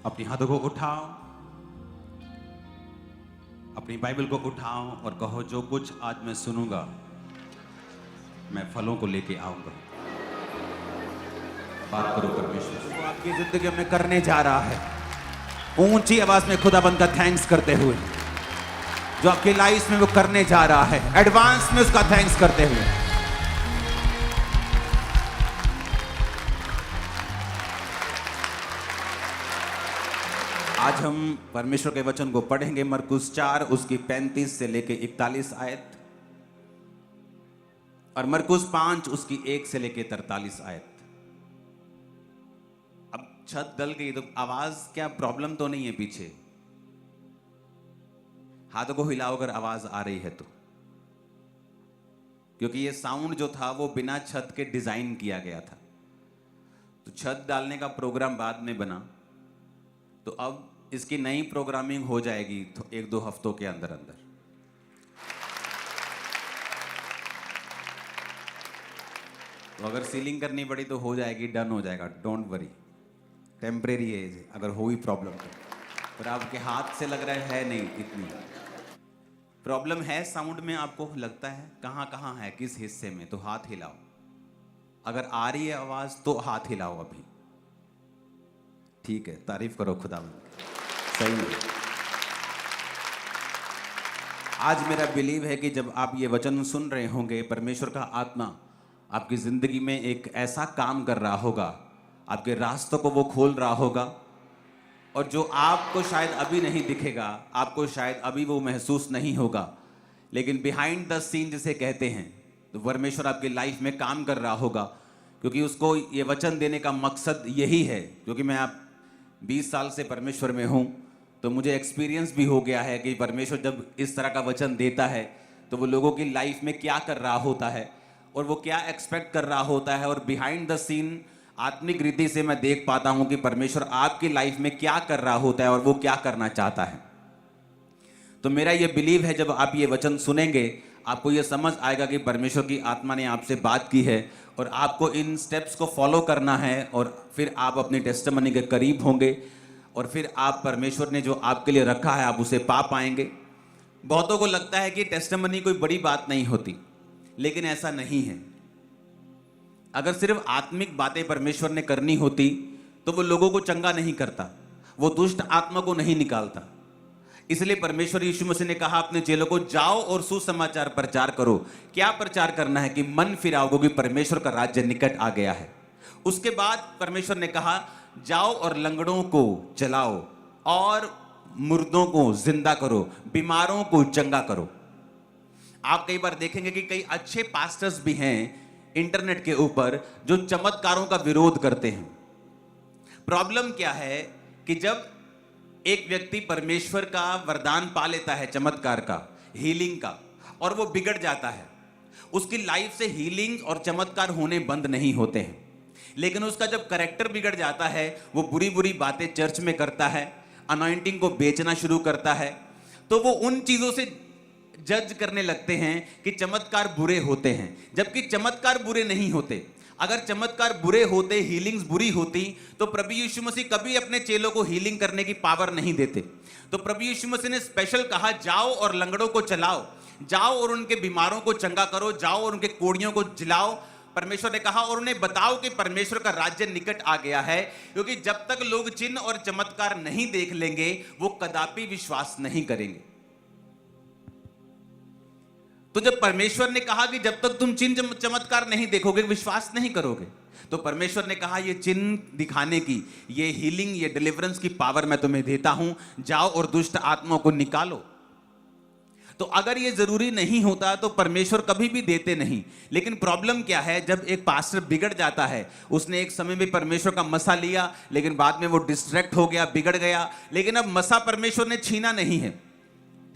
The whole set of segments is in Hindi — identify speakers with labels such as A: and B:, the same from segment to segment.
A: अपनी हाथों को उठाओ, अपनी बाइबल को उठाओ और कहो, जो कुछ आज मैं सुनूंगा मैं फलों को लेके आऊंगा। बात करो परमेश्वर से।
B: वो आपकी जिंदगी में करने जा रहा है, ऊंची आवाज में खुदाबंद का थैंक्स करते हुए, जो आपकी लाइफ में वो करने जा रहा है, एडवांस में उसका थैंक्स करते हुए। आज हम परमेश्वर के वचन को पढ़ेंगे, मरकुस 4 उसकी 35 से लेके 41 आयत, और मरकुस 5 उसकी 1 से लेके 43 आयत। अब छत डल गई तो आवाज क्या प्रॉब्लम तो नहीं है पीछे? हाथों को हिलाओ अगर आवाज आ रही है तो, क्योंकि ये साउंड जो था वो बिना छत के डिजाइन किया गया था। तो छत डालने का प्रोग्राम बाद में बना, तो अब इसकी नई प्रोग्रामिंग हो जाएगी तो 1-2 हफ्तों के अंदर अंदर। तो अगर सीलिंग करनी पड़ी तो हो जाएगी, डन हो जाएगा, डोंट वरी। टेम्परेरी है अगर हुई प्रॉब्लम तो, पर आपके हाथ से लग रहा है नहीं इतनी प्रॉब्लम है। साउंड में आपको लगता है कहाँ कहाँ है, किस हिस्से में, तो हाथ हिलाओ। अगर आ रही है आवाज तो हाथ हिलाओ अभी। ठीक है, तारीफ करो खुदा। सही है। आज मेरा बिलीव है कि जब आप ये वचन सुन रहे होंगे, परमेश्वर का आत्मा आपकी जिंदगी में एक ऐसा काम कर रहा होगा, आपके रास्तों को वो खोल रहा होगा, और जो आपको शायद अभी नहीं दिखेगा, आपको शायद अभी वो महसूस नहीं होगा, लेकिन बिहाइंड द सीन जिसे कहते हैं, तो परमेश्वर आपकी लाइफ में काम कर रहा होगा। क्योंकि उसको ये वचन देने का मकसद यही है, क्योंकि मैं आप 20 साल से परमेश्वर में हूँ, तो मुझे एक्सपीरियंस भी हो गया है कि परमेश्वर जब इस तरह का वचन देता है तो वो लोगों की लाइफ में क्या कर रहा होता है और वो क्या एक्सपेक्ट कर रहा होता है, और बिहाइंड द सीन आत्मिक रीति से मैं देख पाता हूं कि परमेश्वर आपकी लाइफ में क्या कर रहा होता है और वो क्या करना चाहता है। तो मेरा ये बिलीव है, जब आप ये वचन सुनेंगे आपको ये समझ आएगा कि परमेश्वर की आत्मा ने आपसे बात की है और आपको इन स्टेप्स को फॉलो करना है, और फिर आप अपनी टेस्टिमनी के करीब होंगे, और फिर आप परमेश्वर ने जो आपके लिए रखा है आप उसे पा पाएंगे। बहुतों को लगता है कि टेस्टिमनी कोई बड़ी बात नहीं होती, लेकिन ऐसा नहीं है। अगर सिर्फ आत्मिक बातें परमेश्वर ने करनी होती तो वो लोगों को चंगा नहीं करता, वो दुष्ट आत्मा को नहीं निकालता। इसलिए परमेश्वर यीशु मसीह ने कहा अपने चेलों को, जाओ और सुसमाचार प्रचार करो। क्या प्रचार करना है? कि मन फिराओ, क्योंकि परमेश्वर का राज्य निकट आ गया है। उसके बाद परमेश्वर ने कहा, जाओ और लंगड़ों को चलाओ और मुर्दों को जिंदा करो, बीमारों को चंगा करो। आप कई बार देखेंगे कि कई अच्छे पास्टर्स भी हैं इंटरनेट के ऊपर जो चमत्कारों का विरोध करते हैं। प्रॉब्लम क्या है कि जब एक व्यक्ति परमेश्वर का वरदान पा लेता है, चमत्कार का, हीलिंग का, और वो बिगड़ जाता है, उसकी लाइफ से हीलिंग और चमत्कार होने बंद नहीं होते हैं। लेकिन उसका जब कैरेक्टर बिगड़ जाता है, वो बुरी बुरी बातें चर्च में करता है, अनॉइंटिंग को बेचना शुरू करता है, तो वो उन चीजों से जज करने लगते हैं कि चमत्कार बुरे होते हैं, जबकि चमत्कार बुरे नहीं होते। अगर चमत्कार बुरे होते, हीलिंग्स बुरी होती, तो प्रभु यीशु मसीह कभी अपने चेलों को हीलिंग करने की पावर नहीं देते। तो प्रभु यीशु मसीह ने स्पेशल कहा, जाओ और लंगड़ों को चलाओ, जाओ और उनके बीमारों को चंगा करो, जाओ और उनके कोड़ियों को जिलाओ। परमेश्वर ने कहा, और उन्हें बताओ कि परमेश्वर का राज्य निकट आ गया है, क्योंकि जब तक लोग चिन्ह और चमत्कार नहीं देख लेंगे वो कदापि विश्वास नहीं करेंगे। तो जब परमेश्वर ने कहा कि जब तक तुम चिन्ह चमत्कार नहीं देखोगे विश्वास नहीं करोगे, तो परमेश्वर ने कहा ये चिन्ह दिखाने की, ये हीलिंग, ये डिलीवरेंस की पावर मैं तुम्हें देता हूं, जाओ और दुष्ट आत्माओं को निकालो। तो अगर ये जरूरी नहीं होता तो परमेश्वर कभी भी देते नहीं। लेकिन प्रॉब्लम क्या है, जब एक पास्टर बिगड़ जाता है, उसने एक समय में परमेश्वर का मसा लिया, लेकिन बाद में वो डिस्ट्रैक्ट हो गया, बिगड़ गया। लेकिन अब मसा परमेश्वर ने छीना नहीं है,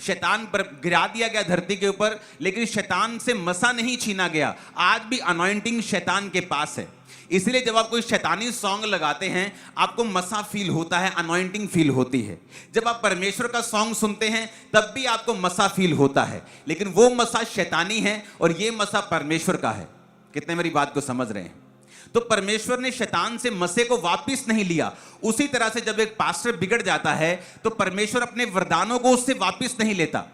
B: शैतान पर गिरा दिया गया धरती के ऊपर, लेकिन शैतान से मसा नहीं छीना गया। आज भी अनॉइंटिंग शैतान के पास है। इसलिए जब आप कोई शैतानी सॉन्ग लगाते हैं आपको मसा फील होता है, अनॉइंटिंग फील होती है। जब आप परमेश्वर का सॉन्ग सुनते हैं तब भी आपको मसा फील होता है, लेकिन वो मसा शैतानी है और ये मसा परमेश्वर का है। कितने मेरी बात को समझ रहे हैं? तो परमेश्वर ने शैतान से मसीह को वापस नहीं लिया। उसी तरह से जब एक पास्टर बिगड़ जाता है तो परमेश्वर अपने वरदानों को उससे वापस नहीं लेता,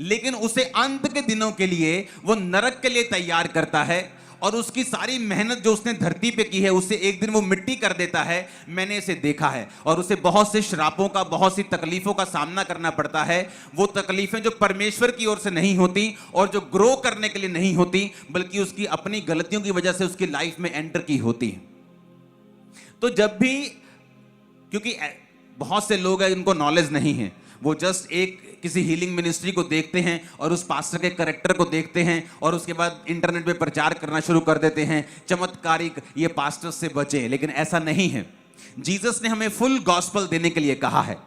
B: लेकिन उसे अंत के दिनों के लिए वो नरक के लिए तैयार करता है, और उसकी सारी मेहनत जो उसने धरती पे की है उसे एक दिन वो मिट्टी कर देता है। मैंने इसे देखा है, और उसे बहुत से श्रापों का, बहुत सी तकलीफों का सामना करना पड़ता है। वो तकलीफें जो परमेश्वर की ओर से नहीं होती और जो ग्रो करने के लिए नहीं होती, बल्कि उसकी अपनी गलतियों की वजह से उसकी लाइफ में एंटर की होती है। तो जब भी, क्योंकि बहुत से लोग हैं इनको नॉलेज नहीं है, वो जस्ट एक किसी हीलिंग मिनिस्ट्री को देखते हैं और उस पास्टर के कैरेक्टर को देखते हैं और उसके बाद इंटरनेट पे प्रचार करना शुरू कर देते हैं, चमत्कारिक ये पास्टर से बचे। लेकिन ऐसा नहीं है। जीसस ने हमें फुल गॉस्पल देने के लिए कहा है।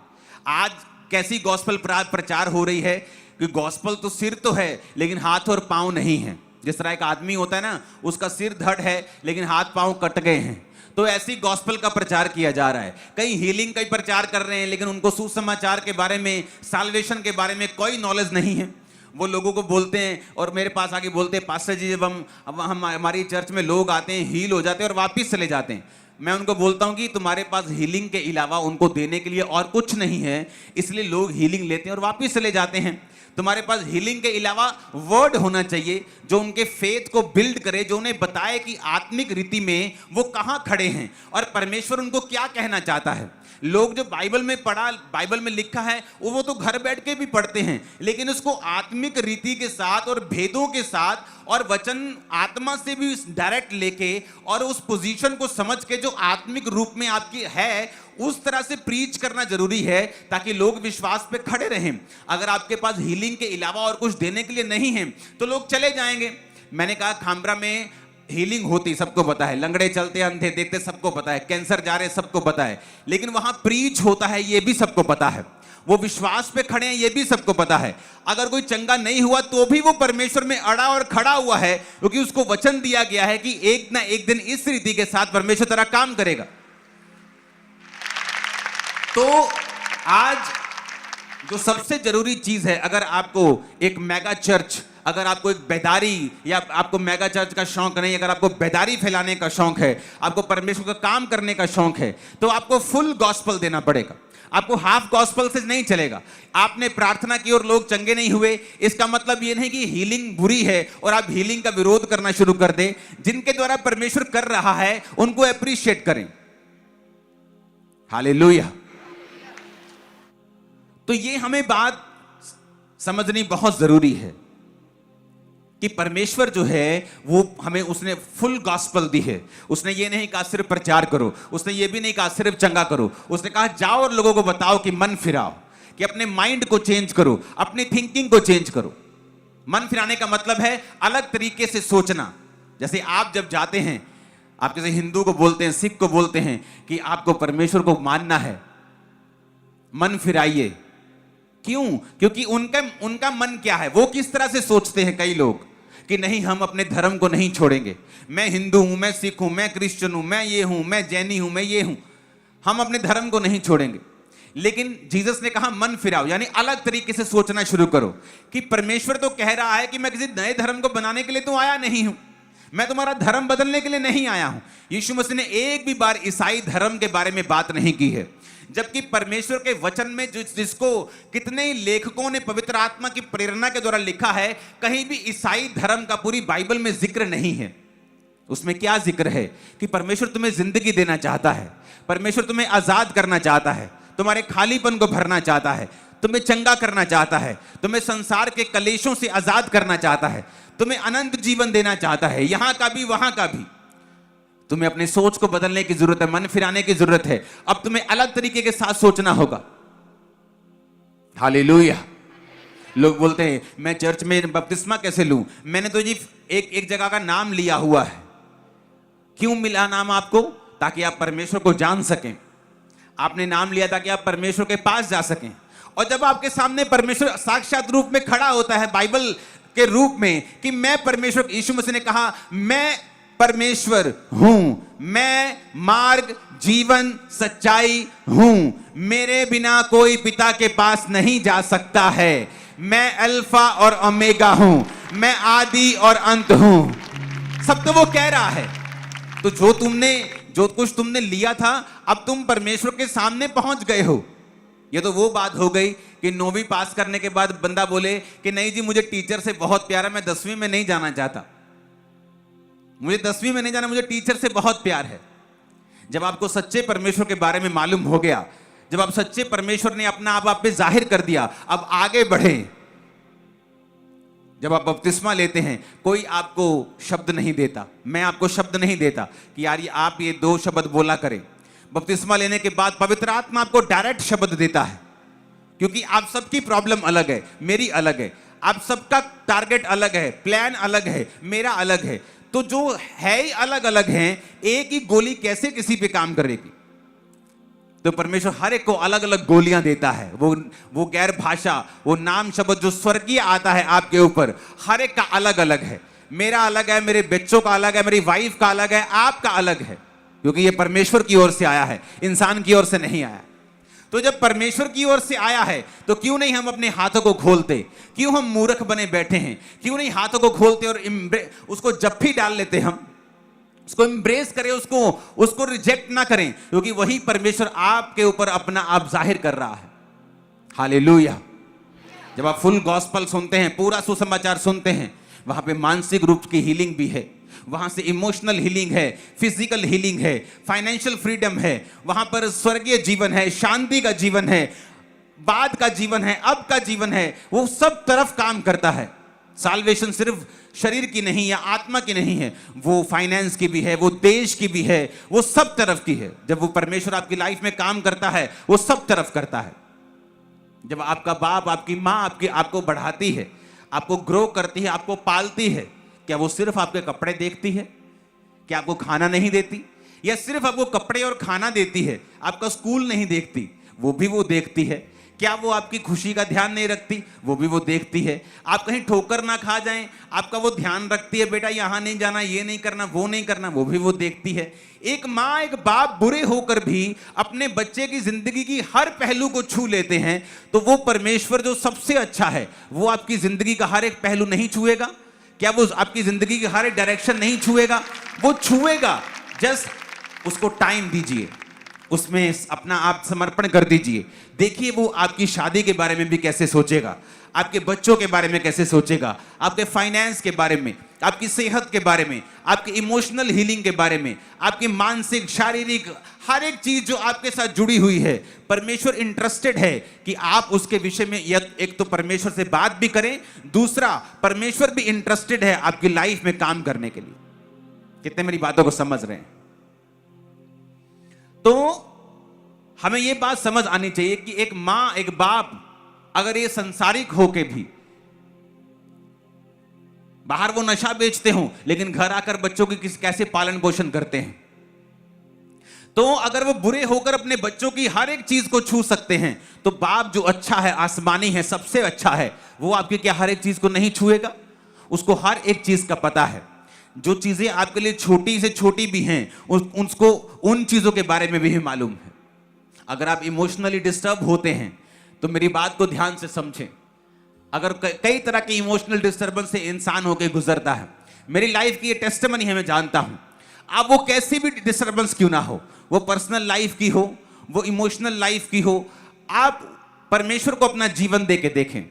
B: आज कैसी गॉस्पल प्रचार हो रही है कि गॉस्पल तो सिर तो है लेकिन हाथ और पांव नहीं है। जिस तरह एक आदमी होता है ना, उसका सिर धड़ है लेकिन हाथ पांव कट गए हैं, तो ऐसी गॉस्पल का प्रचार किया जा रहा है। कई हीलिंग का प्रचार कर रहे हैं लेकिन उनको सुसमाचार के बारे में, साल्वेशन के बारे में कोई नॉलेज नहीं है। वो लोगों को बोलते हैं और मेरे पास आके बोलते हैं, पास्टर जी जब हम हमारी चर्च में लोग आते हैं, हील हो जाते हैं और वापस चले जाते हैं। मैं उनको बोलता हूं कि तुम्हारे पास हीलिंग के अलावा उनको देने के लिए और कुछ नहीं है, इसलिए लोग हीलिंग लेते हैं और वापस चले जाते हैं। तुम्हारे पास हीलिंग के अलावा वर्ड होना चाहिए जो उनके फेथ को बिल्ड करे, जो उन्हें बताए कि आत्मिक रीति में वो कहां खड़े हैं और परमेश्वर उनको क्या कहना चाहता है। लोग जो बाइबल में लिखा है वो तो घर बैठ के भी पढ़ते हैं, लेकिन उसको आत्मिक रीति के साथ और भेदों के साथ और वचन आत्मा से भी डायरेक्ट लेके और उस पोजीशन को समझ के जो आत्मिक रूप में आपकी है उस तरह से प्रीच करना जरूरी है, ताकि लोग विश्वास पे खड़े रहें। अगर आपके पास हीलिंग के अलावा और कुछ देने के लिए नहीं है तो लोग चले जाएंगे। मैंने कहा खामरा में हीलिंग होती सबको पता है, लंगड़े चलते, अंधे देखते सबको पता है, कैंसर जा रहे सबको पता है, लेकिन वहां प्रीच होता है ये भी सबको पता है, वो विश्वास पे खड़े हैं ये भी सबको पता है। अगर कोई चंगा नहीं हुआ तो भी वो परमेश्वर में अड़ा और खड़ा हुआ है, क्योंकि उसको वचन दिया गया है कि एक ना एक दिन इस रीति के साथ परमेश्वर तेरा काम करेगा। तो आज जो सबसे जरूरी चीज है, अगर आपको एक मेगा चर्च, अगर आपको एक बेदारी, या आपको मेगा चर्च का शौक नहीं, अगर आपको बेदारी फैलाने का शौक है, आपको परमेश्वर का काम करने का शौक है, तो आपको फुल गॉस्पल देना पड़ेगा। आपको हाफ गॉस्पल से नहीं चलेगा। आपने प्रार्थना की और लोग चंगे नहीं हुए, इसका मतलब यह नहीं कि हीलिंग बुरी है और आप हीलिंग का विरोध करना शुरू कर दें। जिनके द्वारा परमेश्वर कर रहा है उनको अप्रिशिएट करें। हालेलुया। तो ये हमें बात समझनी बहुत जरूरी है कि परमेश्वर जो है वो हमें, उसने फुल गॉस्पल दी है। उसने ये नहीं कहा सिर्फ प्रचार करो, उसने ये भी नहीं कहा सिर्फ चंगा करो, उसने कहा जाओ और लोगों को बताओ कि मन फिराओ, कि अपने माइंड को चेंज करो, अपनी थिंकिंग को चेंज करो। मन फिराने का मतलब है अलग तरीके से सोचना। जैसे आप जब जाते हैं, आप जैसे हिंदू को बोलते हैं, सिख को बोलते हैं कि आपको परमेश्वर को मानना है, मन फिराइए। क्यों? क्योंकि उनका मन क्या है, वो किस तरह से सोचते हैं कई लोग कि नहीं हम अपने धर्म को नहीं छोड़ेंगे, मैं हिंदू हूं, मैं सिख हूं, मैं क्रिश्चियन हूं, मैं ये हूं, मैं जैनी हूं, मैं ये हूं, हम अपने धर्म को नहीं छोड़ेंगे। लेकिन जीसस ने कहा मन फिराओ, यानी अलग तरीके से सोचना शुरू करो कि परमेश्वर तो कह रहा है कि मैं किसी नए धर्म को बनाने के लिए तो आया नहीं हूं, मैं तुम्हारा धर्म बदलने के लिए नहीं आया हूं। यीशु मसीह ने एक भी बार ईसाई धर्म के बारे में बात नहीं की है, जबकि परमेश्वर के वचन में जिसको कितने ही लेखकों ने पवित्र आत्मा की प्रेरणा के द्वारा लिखा है, कहीं भी ईसाई धर्म का पूरी बाइबल में जिक्र नहीं है। उसमें क्या जिक्र है कि परमेश्वर तुम्हें जिंदगी देना चाहता है, परमेश्वर तुम्हें आजाद करना चाहता है, तुम्हारे खालीपन को भरना चाहता है, तुम्हें चंगा करना चाहता है, तुम्हें संसार के कलेशों से आजाद करना चाहता है, तुम्हें अनंत जीवन देना चाहता है, यहां का भी वहां का भी। तुम्हें अपनी सोच को बदलने की जरूरत है, मन फिराने की जरूरत है। अब तुम्हें अलग तरीके के साथ सोचना होगा। हालेलुया। लोग बोलते हैं मैं चर्च में बपतिस्मा कैसे लूं? मैंने तो जी एक जगह का नाम लिया हुआ है। क्यों मिला नाम आपको? ताकि आप परमेश्वर को जान सकें। आपने नाम लिया ताकि आप परमेश्वर के पास जा सकें। और जब आपके सामने परमेश्वर साक्षात रूप में खड़ा होता है बाइबल के रूप में कि मैं परमेश्वर, यीशु मसीह ने कहा मैं परमेश्वर हूं, मैं मार्ग जीवन सच्चाई हूं, मेरे बिना कोई पिता के पास नहीं जा सकता है, मैं अल्फा और ओमेगा हूं, मैं आदि और अंत हूं। सब तो वो कह रहा है। तो जो कुछ तुमने लिया था, अब तुम परमेश्वर के सामने पहुंच गए हो। ये तो वो बात हो गई कि 9वीं पास करने के बाद बंदा बोले कि नहीं जी, मुझे टीचर से बहुत प्यार है, मैं 10वीं में नहीं जाना चाहता, मुझे 10वीं में नहीं जाना, मुझे टीचर से बहुत प्यार है। जब आपको सच्चे परमेश्वर के बारे में मालूम हो गया, जब आप सच्चे परमेश्वर ने अपना आप पे जाहिर कर दिया, अब आगे बढ़े। जब आप बपतिस्मा लेते हैं, कोई आपको शब्द नहीं देता, मैं आपको शब्द नहीं देता कि यार आप ये 2 शब्द बोला करें। बपतिस्मा लेने के बाद पवित्र आत्मा आपको डायरेक्ट शब्द देता है, क्योंकि आप सबकी प्रॉब्लम अलग है, मेरी अलग है, आप सबका टारगेट अलग है, प्लान अलग है, मेरा अलग है। तो जो है ही अलग अलग हैं, एक ही गोली कैसे किसी पे काम करेगी? तो परमेश्वर हर एक को अलग अलग गोलियां देता है। वो गैर भाषा, वो नाम शब्द जो स्वर्गीय आता है आपके ऊपर, हर एक का अलग अलग है। मेरा अलग है, मेरे बच्चों का अलग है, मेरी वाइफ का अलग है, आपका अलग है, क्योंकि ये परमेश्वर की ओर से आया है, इंसान की ओर से नहीं आया। तो जब परमेश्वर की ओर से आया है, तो क्यों नहीं हम अपने हाथों को खोलते? क्यों हम मूर्ख बने बैठे हैं? क्यों नहीं हाथों को खोलते और उसको जप्फी डाल लेते? हम उसको एम्ब्रेस करें, उसको रिजेक्ट ना करें, क्योंकि वही परमेश्वर आपके ऊपर अपना आप जाहिर कर रहा है। हालेलुया। जब आप फुल गॉस्पल सुनते हैं, पूरा सुसमाचार सुनते हैं, वहां पे मानसिक रूप की हीलिंग भी है, वहां से इमोशनल हीलिंग है, फिजिकल हीलिंग है, फाइनेंशियल फ्रीडम है, वहां पर स्वर्गीय जीवन है, शांति का जीवन है, बाद का जीवन है, अब का जीवन है, वो सब तरफ काम करता है। साल्वेशन सिर्फ शरीर की नहीं या आत्मा की नहीं है, वो फाइनेंस की भी है, वो देश की भी है, वो सब तरफ की है। जब वो परमेश्वर आपकी लाइफ में काम करता है, वो सब तरफ करता है। जब आपका बाप, आपकी माँ आपको बढ़ाती है, आपको ग्रो करती है, आपको पालती है, क्या वो सिर्फ आपके कपड़े देखती है? क्या आपको खाना नहीं देती? या सिर्फ आपको कपड़े और खाना देती है, आपका स्कूल नहीं देखती? वो भी वो देखती है। क्या वो आपकी खुशी का ध्यान नहीं रखती? वो भी वो देखती है। आप कहीं ठोकर ना खा जाएं, आपका वो ध्यान रखती है, बेटा यहां नहीं जाना, ये नहीं करना, वो नहीं करना, वो भी वो देखती है। एक माँ, एक बाप बुरे होकर भी अपने बच्चे की जिंदगी की हर पहलू को छू लेते हैं, तो वो परमेश्वर जो सबसे अच्छा है, वो आपकी जिंदगी का हर एक पहलू नहीं छुएगा? क्या वो आपकी जिंदगी की हर एक डायरेक्शन नहीं छुएगा? वो छुएगा। जस्ट उसको टाइम दीजिए, उसमें अपना आप समर्पण कर दीजिए। देखिए वो आपकी शादी के बारे में भी कैसे सोचेगा, आपके बच्चों के बारे में कैसे सोचेगा, आपके फाइनेंस के बारे में, आपकी सेहत के बारे में, आपकी इमोशनल हीलिंग के बारे में, आपकी मानसिक, शारीरिक हर एक चीज जो आपके साथ जुड़ी हुई है। परमेश्वर इंटरेस्टेड है कि आप उसके विषय में एक तो परमेश्वर से बात भी करें, दूसरा परमेश्वर भी इंटरेस्टेड है आपकी लाइफ में काम करने के लिए। कितने मेरी बातों को समझ रहे हैं? तो हमें यह बात समझ आनी चाहिए कि एक मां, एक बाप अगर ये संसारिक होके भी, बाहर वो नशा बेचते हो, लेकिन घर आकर बच्चों की कैसे पालन पोषण करते हैं, तो अगर वो बुरे होकर अपने बच्चों की हर एक चीज को छू सकते हैं, तो बाप जो अच्छा है, आसमानी है, सबसे अच्छा है, वो आपकी क्या हर एक चीज को नहीं छुएगा? उसको हर एक चीज का पता है। जो चीजें आपके लिए छोटी से छोटी भी हैं, उसको उन चीजों के बारे में भी मालूम है। अगर आप इमोशनली डिस्टर्ब होते हैं, तो मेरी बात को ध्यान से समझें। अगर कई तरह के इमोशनल डिस्टर्बेंस से इंसान होकर गुजरता है, मेरी लाइफ की ये टेस्टिमनी है, मैं जानता हूं। आप वो कैसी भी डिस्टर्बेंस क्यों ना हो, वो पर्सनल लाइफ की हो, वो इमोशनल लाइफ की हो, आप परमेश्वर को अपना जीवन दे के देखें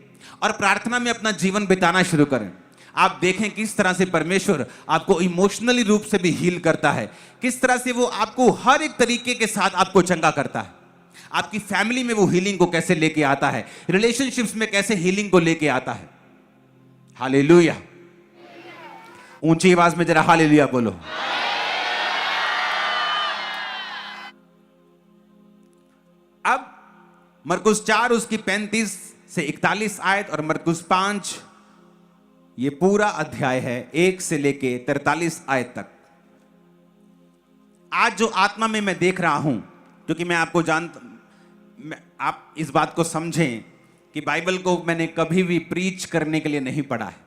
B: और प्रार्थना में अपना जीवन बिताना शुरू करें। आप देखें किस तरह से परमेश्वर आपको इमोशनली रूप से भी हील करता है, किस तरह से वो आपको हर एक तरीके के साथ आपको चंगा करता है। आपकी फैमिली में वो हीलिंग को कैसे लेके आता है, रिलेशनशिप्स में कैसे हीलिंग को लेके आता है। हालेलुया। ऊंची आवाज में जरा हालेलुया बोलो। अब मरकुस 4 उसकी 35 से 41 आयत और मरकुस 5 ये पूरा अध्याय है 1 से लेके 43 आयत तक। आज जो आत्मा में मैं देख रहा हूं, क्योंकि मैं आपको आप इस बात को समझें कि बाइबल को मैंने कभी भी प्रीच करने के लिए नहीं पढ़ा है।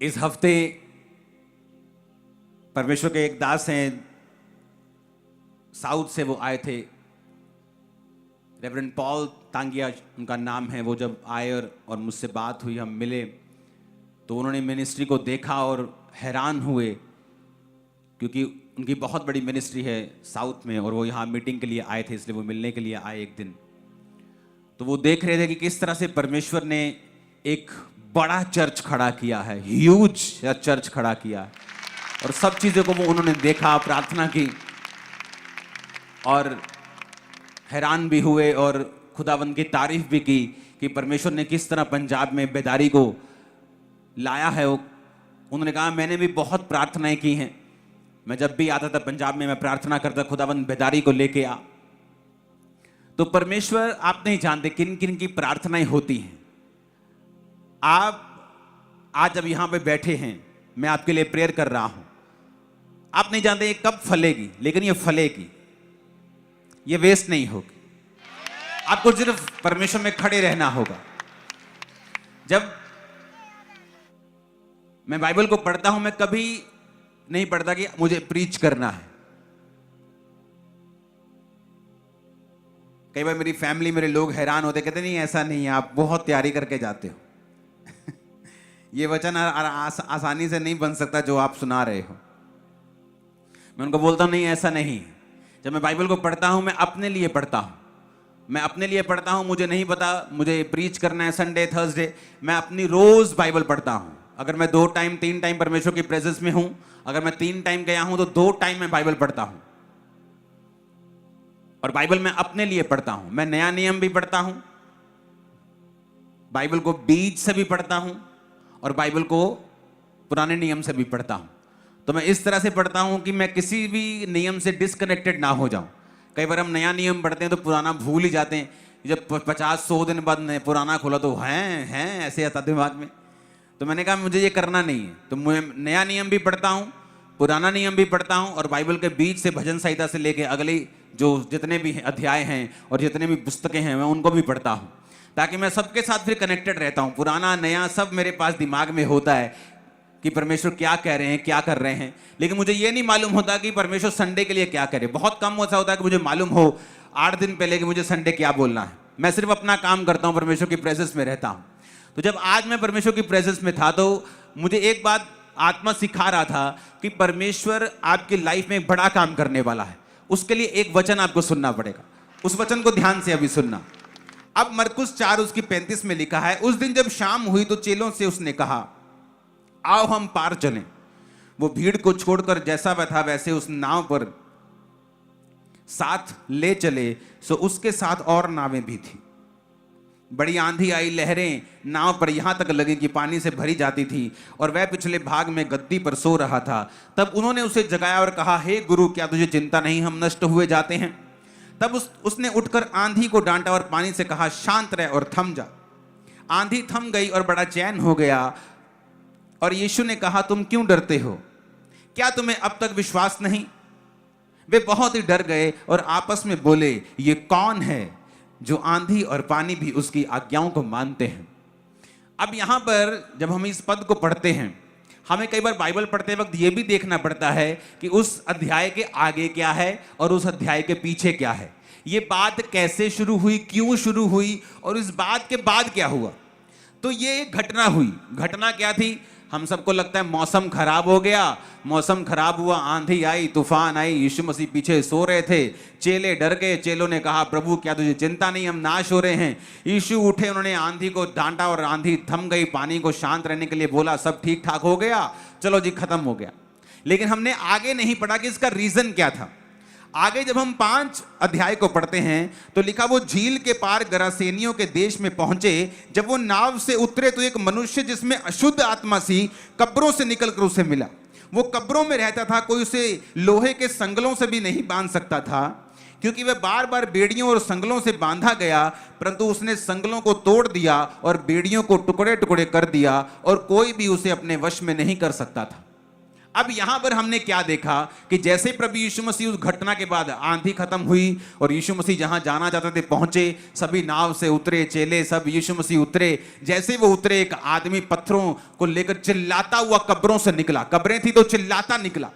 B: इस हफ्ते परमेश्वर के एक दास हैं, साउथ से वो आए थे, रेवरेंड पॉल तांगिया उनका नाम है। वो जब आए और मुझसे बात हुई, हम मिले, तो उन्होंने मिनिस्ट्री को देखा और हैरान हुए, क्योंकि उनकी बहुत बड़ी मिनिस्ट्री है साउथ में और वो यहाँ मीटिंग के लिए आए थे, इसलिए वो मिलने के लिए आए एक दिन। तो वो देख रहे थे कि किस तरह से परमेश्वर ने एक बड़ा चर्च खड़ा किया है, ह्यूज चर्च खड़ा किया है, और सब चीज़ों को वो उन्होंने देखा, प्रार्थना की और हैरान भी हुए और खुदावंद की तारीफ भी की कि परमेश्वर ने किस तरह पंजाब में बेदारी को लाया है। उन्होंने कहा मैंने भी बहुत प्रार्थनाएं की हैं, मैं जब भी आता था पंजाब में मैं प्रार्थना करता खुदावंद बेदारी को लेके आ। तो परमेश्वर, आप नहीं जानते किन किन की प्रार्थनाएं होती हैं। आप आज जब यहां पे बैठे हैं, मैं आपके लिए प्रेयर कर रहा हूं, आप नहीं जानते ये कब फलेगी, लेकिन ये फलेगी, ये वेस्ट नहीं होगी। आपको सिर्फ परमेश्वर में खड़े रहना होगा। जब मैं बाइबल को पढ़ता हूं, मैं कभी नहीं पढ़ता कि मुझे प्रीच करना है। कई बार मेरी फैमिली, मेरे लोग हैरान होते, कहते नहीं ऐसा नहीं है, आप बहुत तैयारी करके जाते हो ये वचन आसानी से नहीं बन सकता जो आप सुना रहे हो। मैं उनको बोलता हूं नहीं ऐसा नहीं है। जब मैं बाइबल को पढ़ता हूं, मैं अपने लिए पढ़ता हूं, मैं अपने लिए पढ़ता हूं। मुझे नहीं पता मुझे प्रीच करना है संडे थर्सडे, मैं अपनी रोज बाइबल पढ़ता हूं। अगर मैं 2 टाइम 3 टाइम परमेश्वर की प्रेजेंस में हूं, अगर मैं 3 टाइम गया हूं तो 2 टाइम मैं बाइबल पढ़ता हूं। और बाइबल मैं अपने लिए पढ़ता हूं। मैं नया नियम भी पढ़ता हूं, बाइबल को बीज से भी पढ़ता हूं और बाइबल को पुराने नियम से भी पढ़ता हूं। तो मैं इस तरह से पढ़ता हूं कि मैं किसी भी नियम से डिस्कनेक्टेड ना हो जाऊं। कई बार हम नया नियम पढ़ते हैं तो पुराना भूल ही जाते हैं। जब 50-100 दिन बाद पुराना खोला तो हैं ऐसे आता दिमाग में। तो मैंने कहा मुझे ये करना नहीं है, तो मैं नया नियम भी पढ़ता हूं, पुराना नियम भी पढ़ता हूं और बाइबल के बीच से भजन संहिता से लेके अगली जो जितने भी अध्याय हैं और जितने भी पुस्तकें हैं मैं उनको भी पढ़ता हूं, ताकि मैं सबके साथ फिर कनेक्टेड रहता हूं। पुराना नया सब मेरे पास दिमाग में होता है कि परमेश्वर क्या कह रहे हैं, क्या कर रहे हैं। लेकिन मुझे ये नहीं मालूम होता कि परमेश्वर संडे के लिए क्या करे। बहुत कम ऐसा होता है कि मुझे मालूम हो 8 दिन पहले कि मुझे संडे क्या बोलना है। मैं सिर्फ अपना काम करता हूं, परमेश्वर की प्रेजेंस में रहता हूं। तो जब आज मैं परमेश्वर की प्रेजेंस में था तो मुझे एक बात आत्मा सिखा रहा था कि परमेश्वर आपकी लाइफ में एक बड़ा काम करने वाला है। उसके लिए एक वचन आपको सुनना पड़ेगा। उस वचन को ध्यान से अभी सुनना। अब मरकुस 4 उसकी 35 में लिखा है, उस दिन जब शाम हुई तो चेलों से उसने कहा आओ हम पार चलें। वो भीड़ को छोड़कर जैसा वह था वैसे उस नाव पर साथ ले चले, सो उसके साथ और नावें भी थी। बड़ी आंधी आई, लहरें नाव पर यहां तक लगी कि पानी से भरी जाती थी और वह पिछले भाग में गद्दी पर सो रहा था। तब उन्होंने उसे जगाया और कहा, हे गुरु, क्या तुझे चिंता नहीं, हम नष्ट हुए जाते हैं। तब उसने उठकर आंधी को डांटा और पानी से कहा, शांत रह और थम जा। आंधी थम गई और बड़ा चैन हो गया। और यीशु ने कहा, तुम क्यों डरते हो, क्या तुम्हें अब तक विश्वास नहीं? वे बहुत ही डर गए और आपस में बोले, ये कौन है जो आंधी और पानी भी उसकी आज्ञाओं को मानते हैं। अब यहां पर जब हम इस पद को पढ़ते हैं, हमें कई बार बाइबल पढ़ते वक्त यह भी देखना पड़ता है कि उस अध्याय के आगे क्या है और उस अध्याय के पीछे क्या है। ये बात कैसे शुरू हुई, क्यों शुरू हुई और इस बात के बाद क्या हुआ। तो ये एक घटना हुई। घटना क्या थी? हम सबको लगता है मौसम खराब हो गया, मौसम खराब हुआ, आंधी आई, तूफान आई, यीशु मसीह पीछे सो रहे थे, चेले डर गए। चेलों ने कहा, प्रभु क्या तुझे चिंता नहीं, हम नाश हो रहे हैं। यीशु उठे, उन्होंने आंधी को डांटा और आंधी थम गई, पानी को शांत रहने के लिए बोला, सब ठीक ठाक हो गया, चलो जी खत्म हो गया। लेकिन हमने आगे नहीं पढ़ा कि इसका रीजन क्या था। आगे जब हम 5 अध्याय को पढ़ते हैं तो लिखा, वो झील के पार गरासेनियों के देश में पहुंचे। जब वो नाव से उतरे तो एक मनुष्य जिसमें अशुद्ध आत्मा सी कब्रों से निकलकर उसे मिला। वो कब्रों में रहता था, कोई उसे लोहे के संगलों से भी नहीं बांध सकता था, क्योंकि वह बार बार बेड़ियों और संगलों से बांधा गया। परंतु उसने संगलों को तोड़ दिया और बेड़ियों को टुकड़े टुकड़े कर दिया और कोई भी उसे अपने वश में नहीं कर सकता था। अब यहां पर हमने क्या देखा कि जैसे प्रभु यीशु मसीह उस घटना के बाद आंधी खत्म हुई और यीशु मसीह जहां जाना चाहते थे पहुंचे, सभी नाव से उतरे, चेले सब यीशु मसीह उतरे। जैसे वो उतरे, एक आदमी पत्थरों को लेकर चिल्लाता हुआ कब्रों से निकला। कब्रें थी तो चिल्लाता निकला,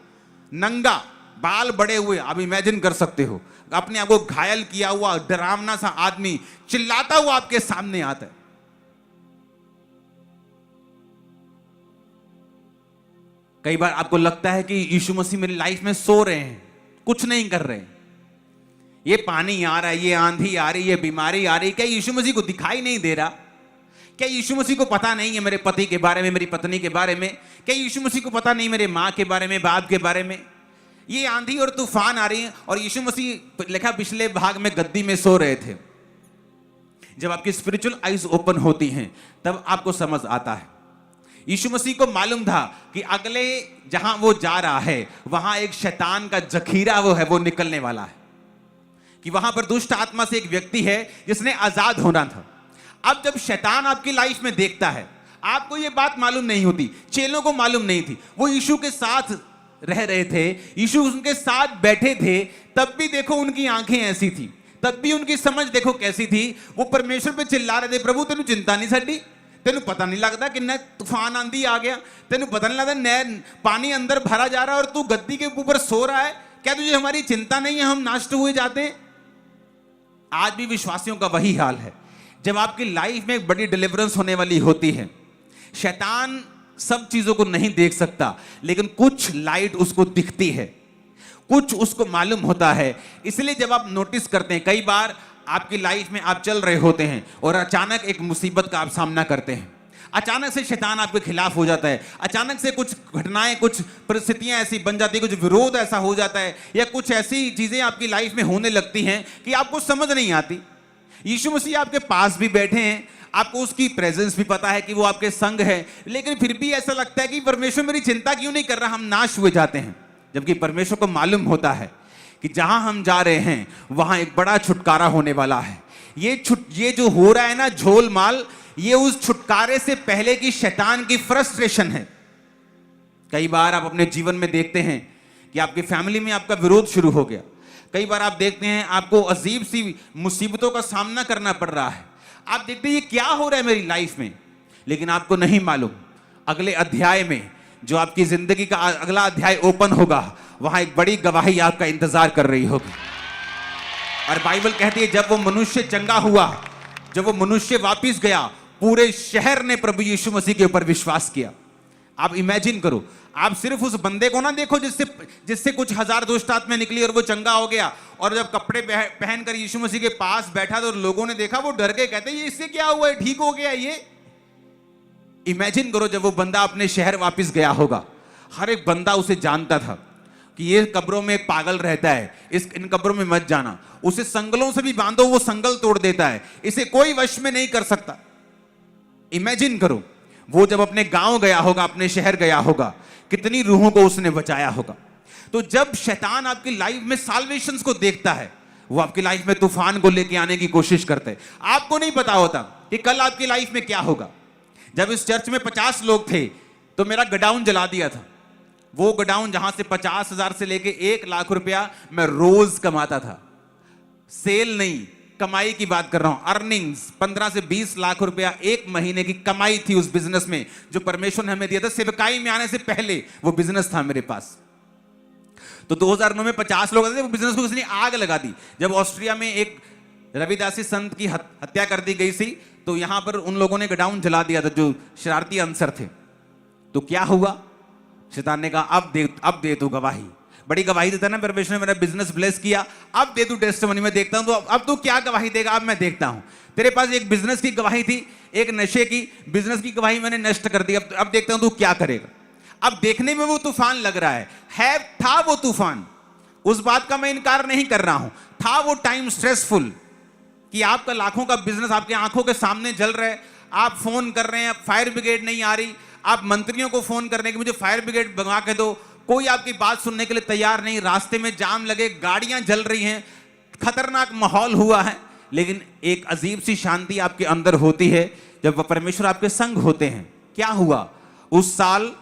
B: नंगा, बाल बड़े हुए। आप इमेजिन कर सकते हो, अपने आप को घायल किया हुआ डरावना सा आदमी चिल्लाता हुआ आपके सामने आता है। कई बार आपको लगता है कि यीशु मसीह मेरी लाइफ में सो रहे हैं, कुछ नहीं कर रहे। ये पानी आ रहा है, ये आंधी आ रही है, ये बीमारी आ रही है, क्या यीशु मसीह को दिखाई नहीं दे रहा? क्या यीशु मसीह को पता नहीं है मेरे पति के बारे में, मेरी पत्नी के बारे में? क्या यीशु मसीह को पता नहीं मेरे माँ के बारे में, बाप के बारे में? ये आंधी और तूफान आ रही है और यीशु मसीह लिखा पिछले भाग में गद्दी में सो रहे थे। जब आपकी स्पिरिचुअल आइज ओपन होती हैं तब आपको समझ आता है। यीशु मसीह को मालूम था कि अगले जहां वो जा रहा है वहां एक शैतान का जखीरा वो निकलने वाला है, कि वहां पर दुष्ट आत्मा से एक व्यक्ति है जिसने आजाद होना था। अब जब शैतान आपकी लाइफ में देखता है, आपको ये बात मालूम नहीं होती, चेलों को मालूम नहीं थी, वो यीशु के साथ रह रहे थे, यीशु उनके साथ बैठे थे, तब भी देखो उनकी आंखें ऐसी थी, तब भी उनकी समझ देखो कैसी थी। वो परमेश्वर पे चिल्ला रहे थे, प्रभु तेनू चिंता नहीं साडी, तेनू पता नहीं लगता कि न तूफान आंधी आ गया, तेनू पता नहीं लगता न पानी अंदर भरा जा रहा है और तू गद्दी के ऊपर सो रहा है, क्या तुझे हमारी चिंता नहीं है, हम नष्ट हुए जाते हैं? आज भी विश्वासियों का वही हाल है। जब आपकी लाइफ में एक बड़ी डिलीवरेंस होने वाली होती है, शैतान सब चीजों को नहीं देख सकता, लेकिन कुछ लाइट उसको दिखती है, कुछ उसको मालूम होता है। इसलिए जब आप नोटिस करते हैं, कई बार आपकी लाइफ में आप चल रहे होते हैं और अचानक एक मुसीबत का आप सामना करते हैं, अचानक से शैतान आपके खिलाफ हो जाता है, अचानक से कुछ घटनाएं, कुछ परिस्थितियां ऐसी बन जाती है, कुछ विरोध ऐसा हो जाता है, या कुछ ऐसी चीजें आपकी लाइफ में होने लगती हैं कि आपको समझ नहीं आती। यीशु मसीह आपके पास भी बैठे हैं, आपको उसकी प्रेजेंस भी पता है कि वो आपके संग है, लेकिन फिर भी ऐसा लगता है कि परमेश्वर मेरी चिंता क्यों नहीं कर रहा, हम नाश हुए जाते हैं। जबकि परमेश्वर को मालूम होता है कि जहां हम जा रहे हैं वहां एक बड़ा छुटकारा होने वाला है। ये जो हो रहा है ना झोलमाल, ये उस छुटकारे से पहले की शैतान की फ्रस्ट्रेशन है। कई बार आप अपने जीवन में देखते हैं कि आपकी फैमिली में आपका विरोध शुरू हो गया, कई बार आप देखते हैं आपको अजीब सी मुसीबतों का सामना करना पड़ रहा है, आप देखते हैं ये क्या हो रहा है मेरी लाइफ में, लेकिन आपको नहीं मालूम अगले अध्याय में जो आपकी जिंदगी का अगला अध्याय ओपन होगा, वहां एक बड़ी गवाही आपका इंतजार कर रही होगी। और बाइबल कहती है जब वो मनुष्य चंगा हुआ, जब वो मनुष्य वापिस गया, पूरे शहर ने प्रभु यीशु मसीह के ऊपर विश्वास किया। आप इमेजिन करो, आप सिर्फ उस बंदे को ना देखो जिससे कुछ हजार दुष्ट आत्माएं निकली और वो चंगा हो गया, और जब कपड़े पहनकर यीशु मसीह के पास बैठा तो लोगों ने देखा, वो डर गए, कहते ये इससे क्या हुआ है, ठीक हो गया ये। इमेजिन करो जब वो बंदा अपने शहर वापस गया होगा, हर एक बंदा उसे जानता था कि ये कब्रों में एक पागल रहता है, इन कब्रों में मत जाना, उसे संगलों से भी बांधो वो संगल तोड़ देता है, इसे कोई वश में नहीं कर सकता। इमेजिन करो वो जब अपने गांव गया होगा, अपने शहर गया होगा, कितनी रूहों को उसने बचाया होगा। तो जब शैतान आपकी लाइफ में साल्वेशंस को देखता है, वो आपकी लाइफ में तूफान को लेके आने की कोशिश करता है। आपको नहीं पता होता कि कल आपकी लाइफ में क्या होगा। जब इस चर्च में 50 लोग थे तो मेरा गोडाउन जला दिया था, वो गोडाउन जहां से 50,000 से लेके 1 लाख रुपया मैं रोज कमाता था। सेल नहीं, कमाई की बात कर रहा हूं, अर्निंग्स 15 से 20 लाख रुपया एक महीने की कमाई थी उस बिजनेस में जो परमेश्वर ने हमें दिया था। सेवकाई में आने से पहले वो बिजनेस था मेरे पास। तो 2009 में 50 लोग थे, वो बिजनेस को किसी ने आग लगा दी। जब ऑस्ट्रिया में एक रविदासी संत की हत्या कर दी गई थी, तो यहां पर उन लोगों ने गोडाउन जला दिया था जो शरारती अंसर थे। तो क्या हुआ, शैतान ने कहा अब दे तू गवाही, बड़ी गवाही देता ना, परमेश्वर ने मेरा बिजनेस ब्लेस किया, अब दे तू टेस्टिमनी, मैं देखता हूं तो अब तू क्या गवाही देगा, अब मैं देखता हूं। तेरे पास एक बिजनेस की गवाही थी, एक नशे की बिजनेस की गवाही मैंने नष्ट कर दी, अब देखता हूं तू क्या करेगा। अब देखने में वो तूफान लग रहा है था वो तूफान, उस बात का मैं इनकार नहीं कर रहा हूं, था वो टाइम स्ट्रेसफुल कि आपका लाखों का बिजनेस आपकी आंखों के सामने जल रहा है, आप फोन कर रहे हैं, फायर ब्रिगेड नहीं आ रही, आप मंत्रियों को फोन कर रहे हैं कि मुझे फायर ब्रिगेड मंगा के दो, कोई आपकी बात सुनने के लिए तैयार नहीं, रास्ते में जाम लगे, गाड़ियां जल रही हैं, खतरनाक माहौल हुआ है, लेकिन एक अजीब सी शांति आपके अंदर होती है जब परमेश्वर आपके संग होते हैं। क्या हुआ, उस साल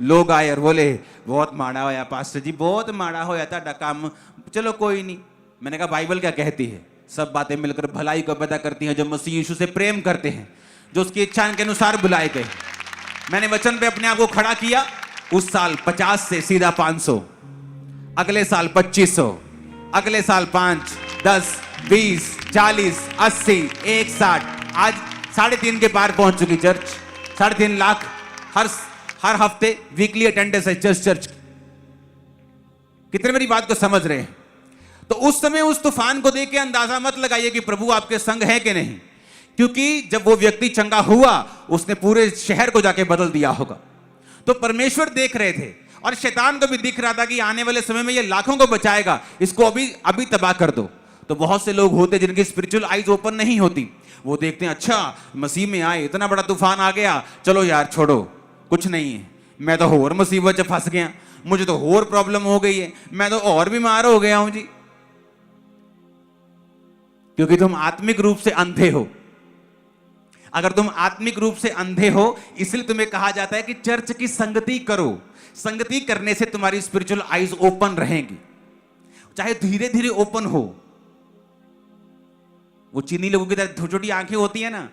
B: लोग आए और बोले बहुत माड़ा होया पास्टर जी, बहुत माड़ा होया था काम, चलो कोई नहीं। मैंने कहा बाइबल क्या कहती है, सब बातें मिलकर भलाई को पैदा करती हैं जो मसीह यीशु से प्रेम करते हैं, जो उसकी इच्छा के अनुसार बुलाए गए। मैंने वचन पे अपने आप को खड़ा किया। उस साल 50 से सीधा 500, अगले साल 2500, अगले साल 5, 10, 20, 40, 80, 160, आज 3.5 के पार पहुंच चुकी चर्च। 3.5 लाख हर हफ्ते वीकली अटेंडेंस है चर्च की। कितने मेरी बात को समझ रहे हैं? तो उस समय उस तूफान को देख के अंदाजा मत लगाइए कि प्रभु आपके संग है कि नहीं, क्योंकि जब वो व्यक्ति चंगा हुआ उसने पूरे शहर को जाके बदल दिया होगा। तो परमेश्वर देख रहे थे और शैतान को भी दिख रहा था कि आने वाले समय में ये लाखों को बचाएगा, इसको अभी अभी तबाह कर दो। तो बहुत से लोग होते जिनकी स्पिरिचुअल आईज ओपन नहीं होती, वो देखते हैं अच्छा मसीह में आए, इतना बड़ा तूफान आ गया, चलो यार छोड़ो, कुछ नहीं है, मैं तो और मुसीबत से फंस गया, मुझे तो और प्रॉब्लम हो गई है, मैं तो और बीमार हो गया हूं जी। क्योंकि तुम आत्मिक रूप से अंधे हो। अगर तुम आत्मिक रूप से अंधे हो, इसलिए तुम्हें कहा जाता है कि चर्च की संगति करो। संगति करने से तुम्हारी स्पिरिचुअल आईज ओपन रहेंगी, चाहे धीरे धीरे ओपन हो। वो चीनी लोगों की तरह छोटी छोटी आंखें होती है ना,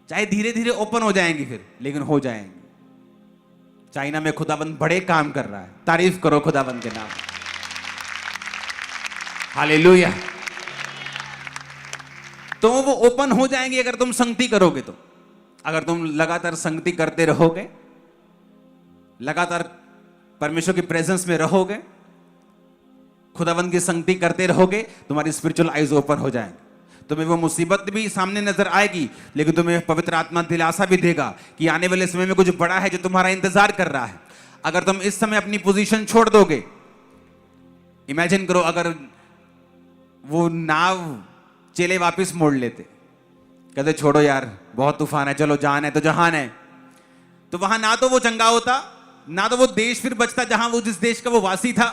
B: चाहे धीरे धीरे ओपन हो जाएंगी फिर, लेकिन हो जाएंगी। चाइना में खुदाबंद बड़े काम कर रहा है, तारीफ करो खुदाबंद के नाम। हालेलुया। तो वो ओपन हो जाएंगे अगर तुम संगति करोगे। तो अगर तुम लगातार संगति करते रहोगे, लगातार परमेश्वर की प्रेजेंस में रहोगे, खुदाबंद की संगति करते रहोगे, तुम्हारी स्पिरिचुअल आईज ओपन हो जाएंगे। तुम्हें वो मुसीबत भी सामने नजर आएगी, लेकिन तुम्हें पवित्र आत्मा दिलासा भी देगा कि आने वाले समय में कुछ बड़ा है जो तुम्हारा इंतजार कर रहा है। अगर तुम इस समय अपनी पोजीशन छोड़ दोगे, इमेजिन करो अगर वो नाव चेले वापस मोड़ लेते, कहते छोड़ो यार बहुत तूफान है, चलो जान है तो जहान है, तो वहां ना तो वो चंगा होता, ना तो वो देश फिर बचता जहां वो, जिस देश का वो वासी था।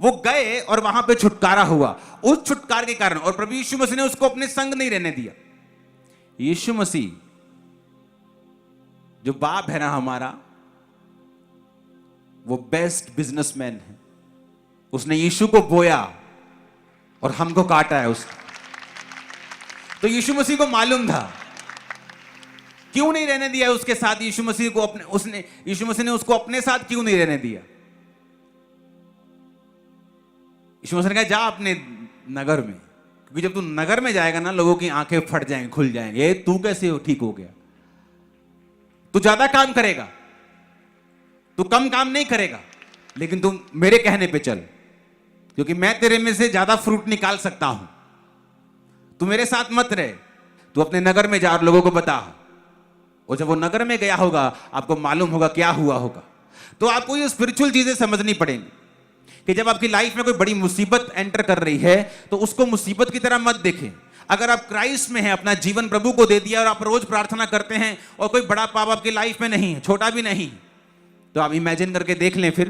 B: वो गए और वहां पे छुटकारा हुआ, उस छुटकारे के कारण। और प्रभु यीशु मसीह ने उसको अपने संग नहीं रहने दिया। यीशु मसीह जो बाप है ना हमारा, वो बेस्ट बिजनेसमैन है। उसने यीशु को बोया और हमको काटा है उसने। तो यीशु मसीह को मालूम था, क्यों नहीं रहने दिया उसके साथ यीशु मसीह को अपने, यीशु मसीह ने उसको अपने साथ क्यों नहीं रहने दिया? यीशु मसीह ने कहा जा अपने नगर में, क्योंकि जब तू नगर में जाएगा ना, लोगों की आंखें फट जाएंगी, खुल जाएंगे, ये तू कैसे ठीक हो गया? तू ज्यादा काम करेगा, तू कम काम नहीं करेगा, लेकिन तू मेरे कहने पे चल, क्योंकि मैं तेरे में से ज्यादा फ्रूट निकाल सकता हूं। तू मेरे साथ मत रहे, तू अपने नगर में जा और लोगों को बता। और जब वो नगर में गया होगा, आपको मालूम होगा क्या हुआ होगा। तो आपको ये स्पिरिचुअल चीजें समझनी पड़ेंगी कि जब आपकी लाइफ में कोई बड़ी मुसीबत एंटर कर रही है, तो उसको मुसीबत की तरह मत देखें। अगर आप क्राइस्ट में हैं, अपना जीवन प्रभु को दे दिया और आप रोज प्रार्थना करते हैं और कोई बड़ा पाप आपकी लाइफ में नहीं है, छोटा भी नहीं, तो आप इमेजिन करके देख लें फिर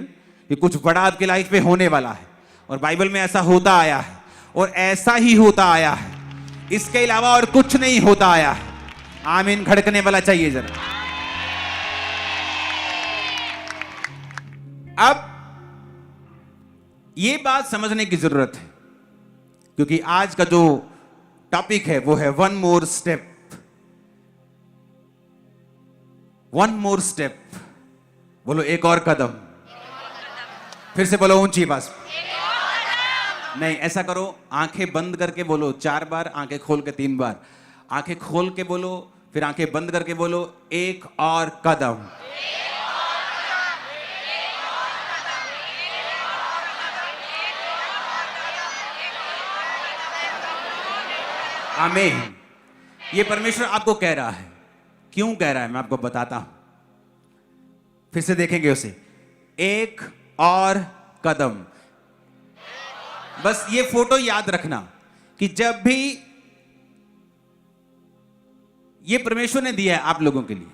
B: कि कुछ बड़ा आपकी लाइफ में होने वाला है। और बाइबल में ऐसा होता आया है और ऐसा ही होता आया है, इसके अलावा और कुछ नहीं होता आया है। आमीन खड़कने वाला चाहिए जरा। अब ये बात समझने की जरूरत है, क्योंकि आज का जो टॉपिक है वो है one more step. One more step, बोलो एक और कदम। फिर से बोलो ऊंची आवाज। नहीं, ऐसा करो, आंखें बंद करके बोलो 4 बार, आंखें खोल के 3 बार। आंखें खोल के बोलो, फिर आंखें बंद करके बोलो एक और कदम। आमीन। ये परमेश्वर आपको कह रहा है। क्यों कह रहा है मैं आपको बताता हूं, फिर से देखेंगे उसे। एक और कदम। बस ये फोटो याद रखना कि जब भी ये परमेश्वर ने दिया है आप लोगों के लिए,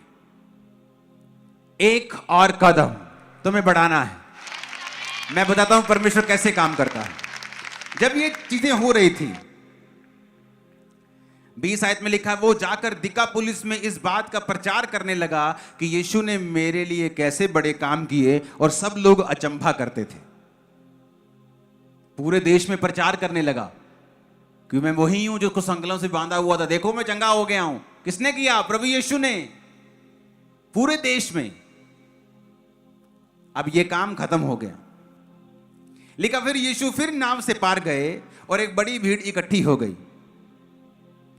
B: एक और कदम तुम्हें बढ़ाना है। मैं बताता हूं परमेश्वर कैसे काम करता है। जब ये चीजें हो रही थी, 20 आयत में लिखा है, वो जाकर दिकापुलिस में इस बात का प्रचार करने लगा कि यीशु ने मेरे लिए कैसे बड़े काम किए, और सब लोग अचंभा करते थे। पूरे देश में प्रचार करने लगा कि मैं वही हूं जो संकलों से बांधा हुआ था, देखो मैं चंगा हो गया हूं। किसने किया? प्रभु यीशु ने, पूरे देश में। अब यह काम खत्म हो गया। लिखा फिर यीशु फिर नाव से पार गए और एक बड़ी भीड़ इकट्ठी हो गई।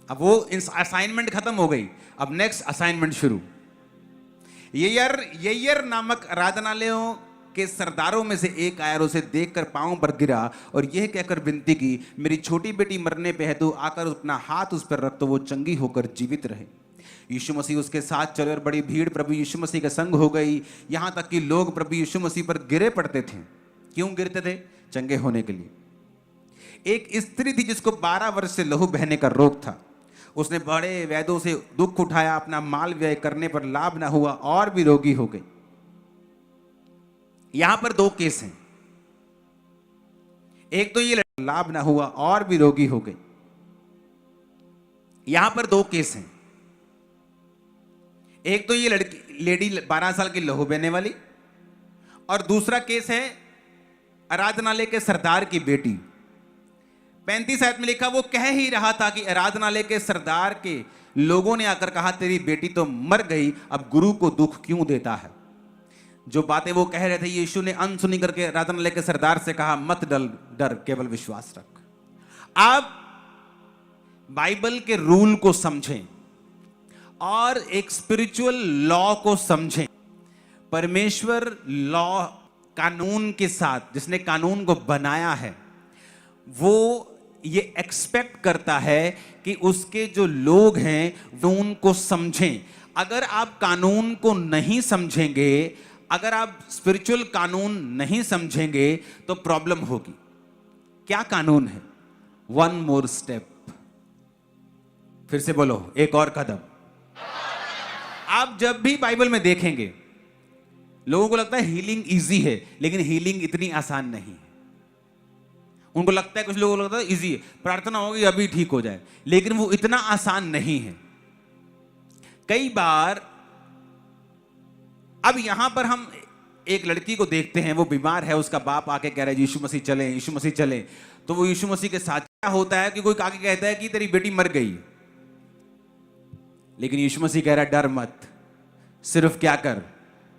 B: अब वो असाइनमेंट खत्म हो गई, अब नेक्स्ट असाइनमेंट शुरू। येयर नामक आराधनालयों के सरदारों में से एक आया और उसे देखकर पांव पर गिरा और यह कहकर विनती की, मेरी छोटी बेटी मरने पे है, तो आकर अपना हाथ उस पर रख तो वो चंगी होकर जीवित रहे। यीशु मसीह उसके साथ चले और बड़ी भीड़ प्रभु यीशु मसीह के संग हो गई, यहां तक कि लोग प्रभु यीशु मसीह पर गिरे पड़ते थे। क्यों गिरते थे? चंगे होने के लिए। एक स्त्री थी जिसको 12 वर्ष से लहू बहने का रोग था। उसने बड़े वैद्यों से दुख उठाया, अपना माल व्यय करने पर लाभ ना हुआ और भी रोगी हो गई। यहां पर 2 केस हैं। एक तो ये लाभ ना हुआ और भी रोगी हो गई। यहां पर 2 केस हैं। एक तो ये लड़की लेडी 12 साल की लहू बहने वाली, और दूसरा केस है आराधनालय के सरदार की बेटी। 35 आयत में लिखा, वो कह ही रहा था कि आराधनालय के सरदार के लोगों ने आकर कहा, तेरी बेटी तो मर गई, अब गुरु को दुख क्यों देता है। जो बातें वो कह रहे थे, यीशु ने अनसुनी करके आराधनालय के सरदार से कहा, मत डर, केवल विश्वास रख। आप बाइबल के रूल को समझें और एक स्पिरिचुअल लॉ को समझें। परमेश्वर लॉ, कानून के साथ, जिसने कानून को बनाया है, वो ये एक्सपेक्ट करता है कि उसके जो लोग हैं वो उनको समझें। अगर आप कानून को नहीं समझेंगे, अगर आप स्पिरिचुअल कानून नहीं समझेंगे तो प्रॉब्लम होगी। क्या कानून है? 1 मोर स्टेप। फिर से बोलो, एक और कदम। आप जब भी बाइबल में देखेंगे, लोगों को लगता है हीलिंग इजी है, लेकिन हीलिंग इतनी आसान नहीं है। उनको लगता है, कुछ लोगों को लगता है इजी है, प्रार्थना होगी अभी ठीक हो जाए, लेकिन वो इतना आसान नहीं है। कई बार, अब यहां पर हम एक लड़की को देखते हैं, वो बीमार है, उसका बाप आके कह रहा है यीशु मसीह चले, यीशु मसीह चले। तो वो यीशु मसीह के साथ क्या होता है कि कोई आके कहता है कि तेरी बेटी मर गई, लेकिन यीशु मसीह कह रहा है डर मत, सिर्फ क्या कर,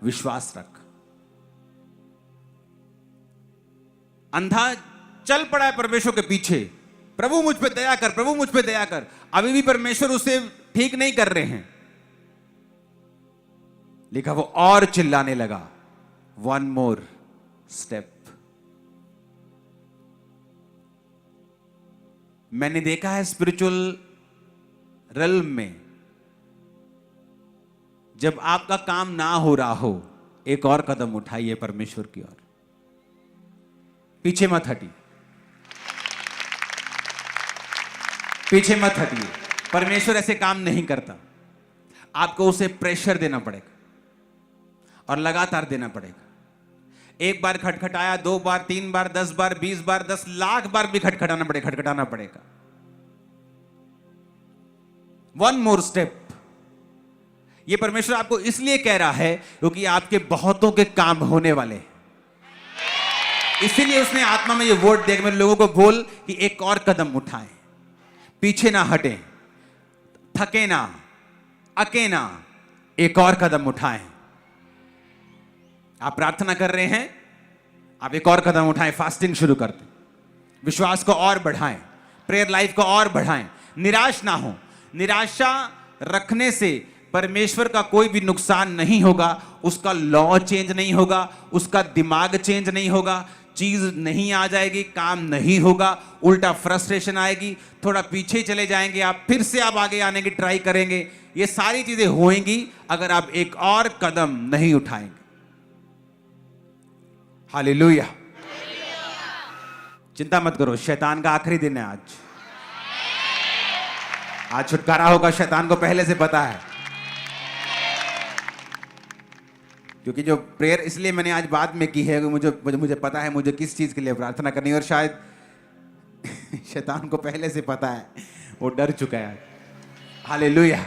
B: विश्वास रख। अंधा चल पड़ा है परमेश्वर के पीछे, प्रभु मुझ पे दया कर, प्रभु मुझ पे दया कर। अभी भी परमेश्वर उसे ठीक नहीं कर रहे हैं। लिखा, वो और चिल्लाने लगा, 1 मोर स्टेप। मैंने देखा है स्पिरिचुअल रिल्म में, जब आपका काम ना हो रहा हो, एक और कदम उठाइए परमेश्वर की ओर। पीछे मत हटिए, पीछे मत हटिए। परमेश्वर ऐसे काम नहीं करता। आपको उसे प्रेशर देना पड़ेगा और लगातार देना पड़ेगा। एक बार खटखटाया, 2 बार, 3 बार, 10 बार, 20 बार, 10 लाख बार भी खटखटाना पड़ेगा। 1 मोर स्टेप। ये परमेश्वर आपको इसलिए कह रहा है क्योंकि आपके बहुतों के काम होने वाले हैं। इसीलिए उसने आत्मा में ये वर्ड दिया, मेरे लोगों को बोल कि एक और कदम उठाएं, पीछे ना हटें, थके ना, अके ना, एक और कदम उठाएं। आप प्रार्थना कर रहे हैं, आप एक और कदम उठाएं, फास्टिंग शुरू कर दें, विश्वास को और बढ़ाएं, प्रेयर लाइफ को और बढ़ाएं, निराश ना हो। निराशा रखने से परमेश्वर का कोई भी नुकसान नहीं होगा, उसका लॉ चेंज नहीं होगा, उसका दिमाग चेंज नहीं होगा, चीज नहीं आ जाएगी, काम नहीं होगा, उल्टा फ्रस्ट्रेशन आएगी, थोड़ा पीछे चले जाएंगे आप, फिर से आप आगे आने की ट्राई करेंगे। ये सारी चीजें होंगी अगर आप एक और कदम नहीं उठाएंगे। हालेलुया। चिंता मत करो, शैतान का आखिरी दिन है आज छुटकारा होगा, शैतान को पहले से पता है। क्योंकि जो प्रेयर इसलिए मैंने आज बाद में की है, मुझे पता है मुझे किस चीज के लिए प्रार्थना करनी है, और शायद शैतान को पहले से पता है, वो डर चुका है। हालेलुया।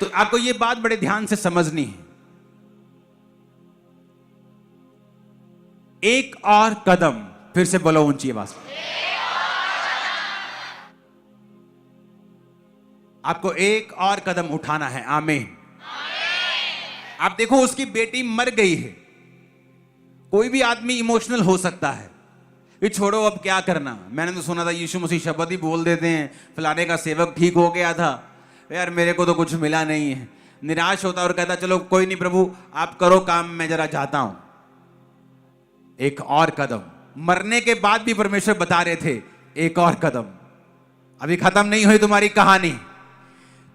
B: तो आपको ये बात बड़े ध्यान से समझनी है। एक और कदम, फिर से बोलो ऊंची आवाज में, आपको एक और कदम उठाना है। आमीन। आप देखो, उसकी बेटी मर गई है। कोई भी आदमी इमोशनल हो सकता है, ये छोड़ो अब क्या करना, मैंने तो सुना था यीशु मसीह शब्द ही बोल देते हैं, फलाने का सेवक ठीक हो गया था। यार मेरे को तो कुछ मिला नहीं है, निराश होता और कहता चलो कोई नहीं प्रभु आप करो काम, मैं जरा जाता हूं। एक और कदम, मरने के बाद भी परमेश्वर बता रहे थे एक और कदम, अभी खत्म नहीं हुई तुम्हारी कहानी,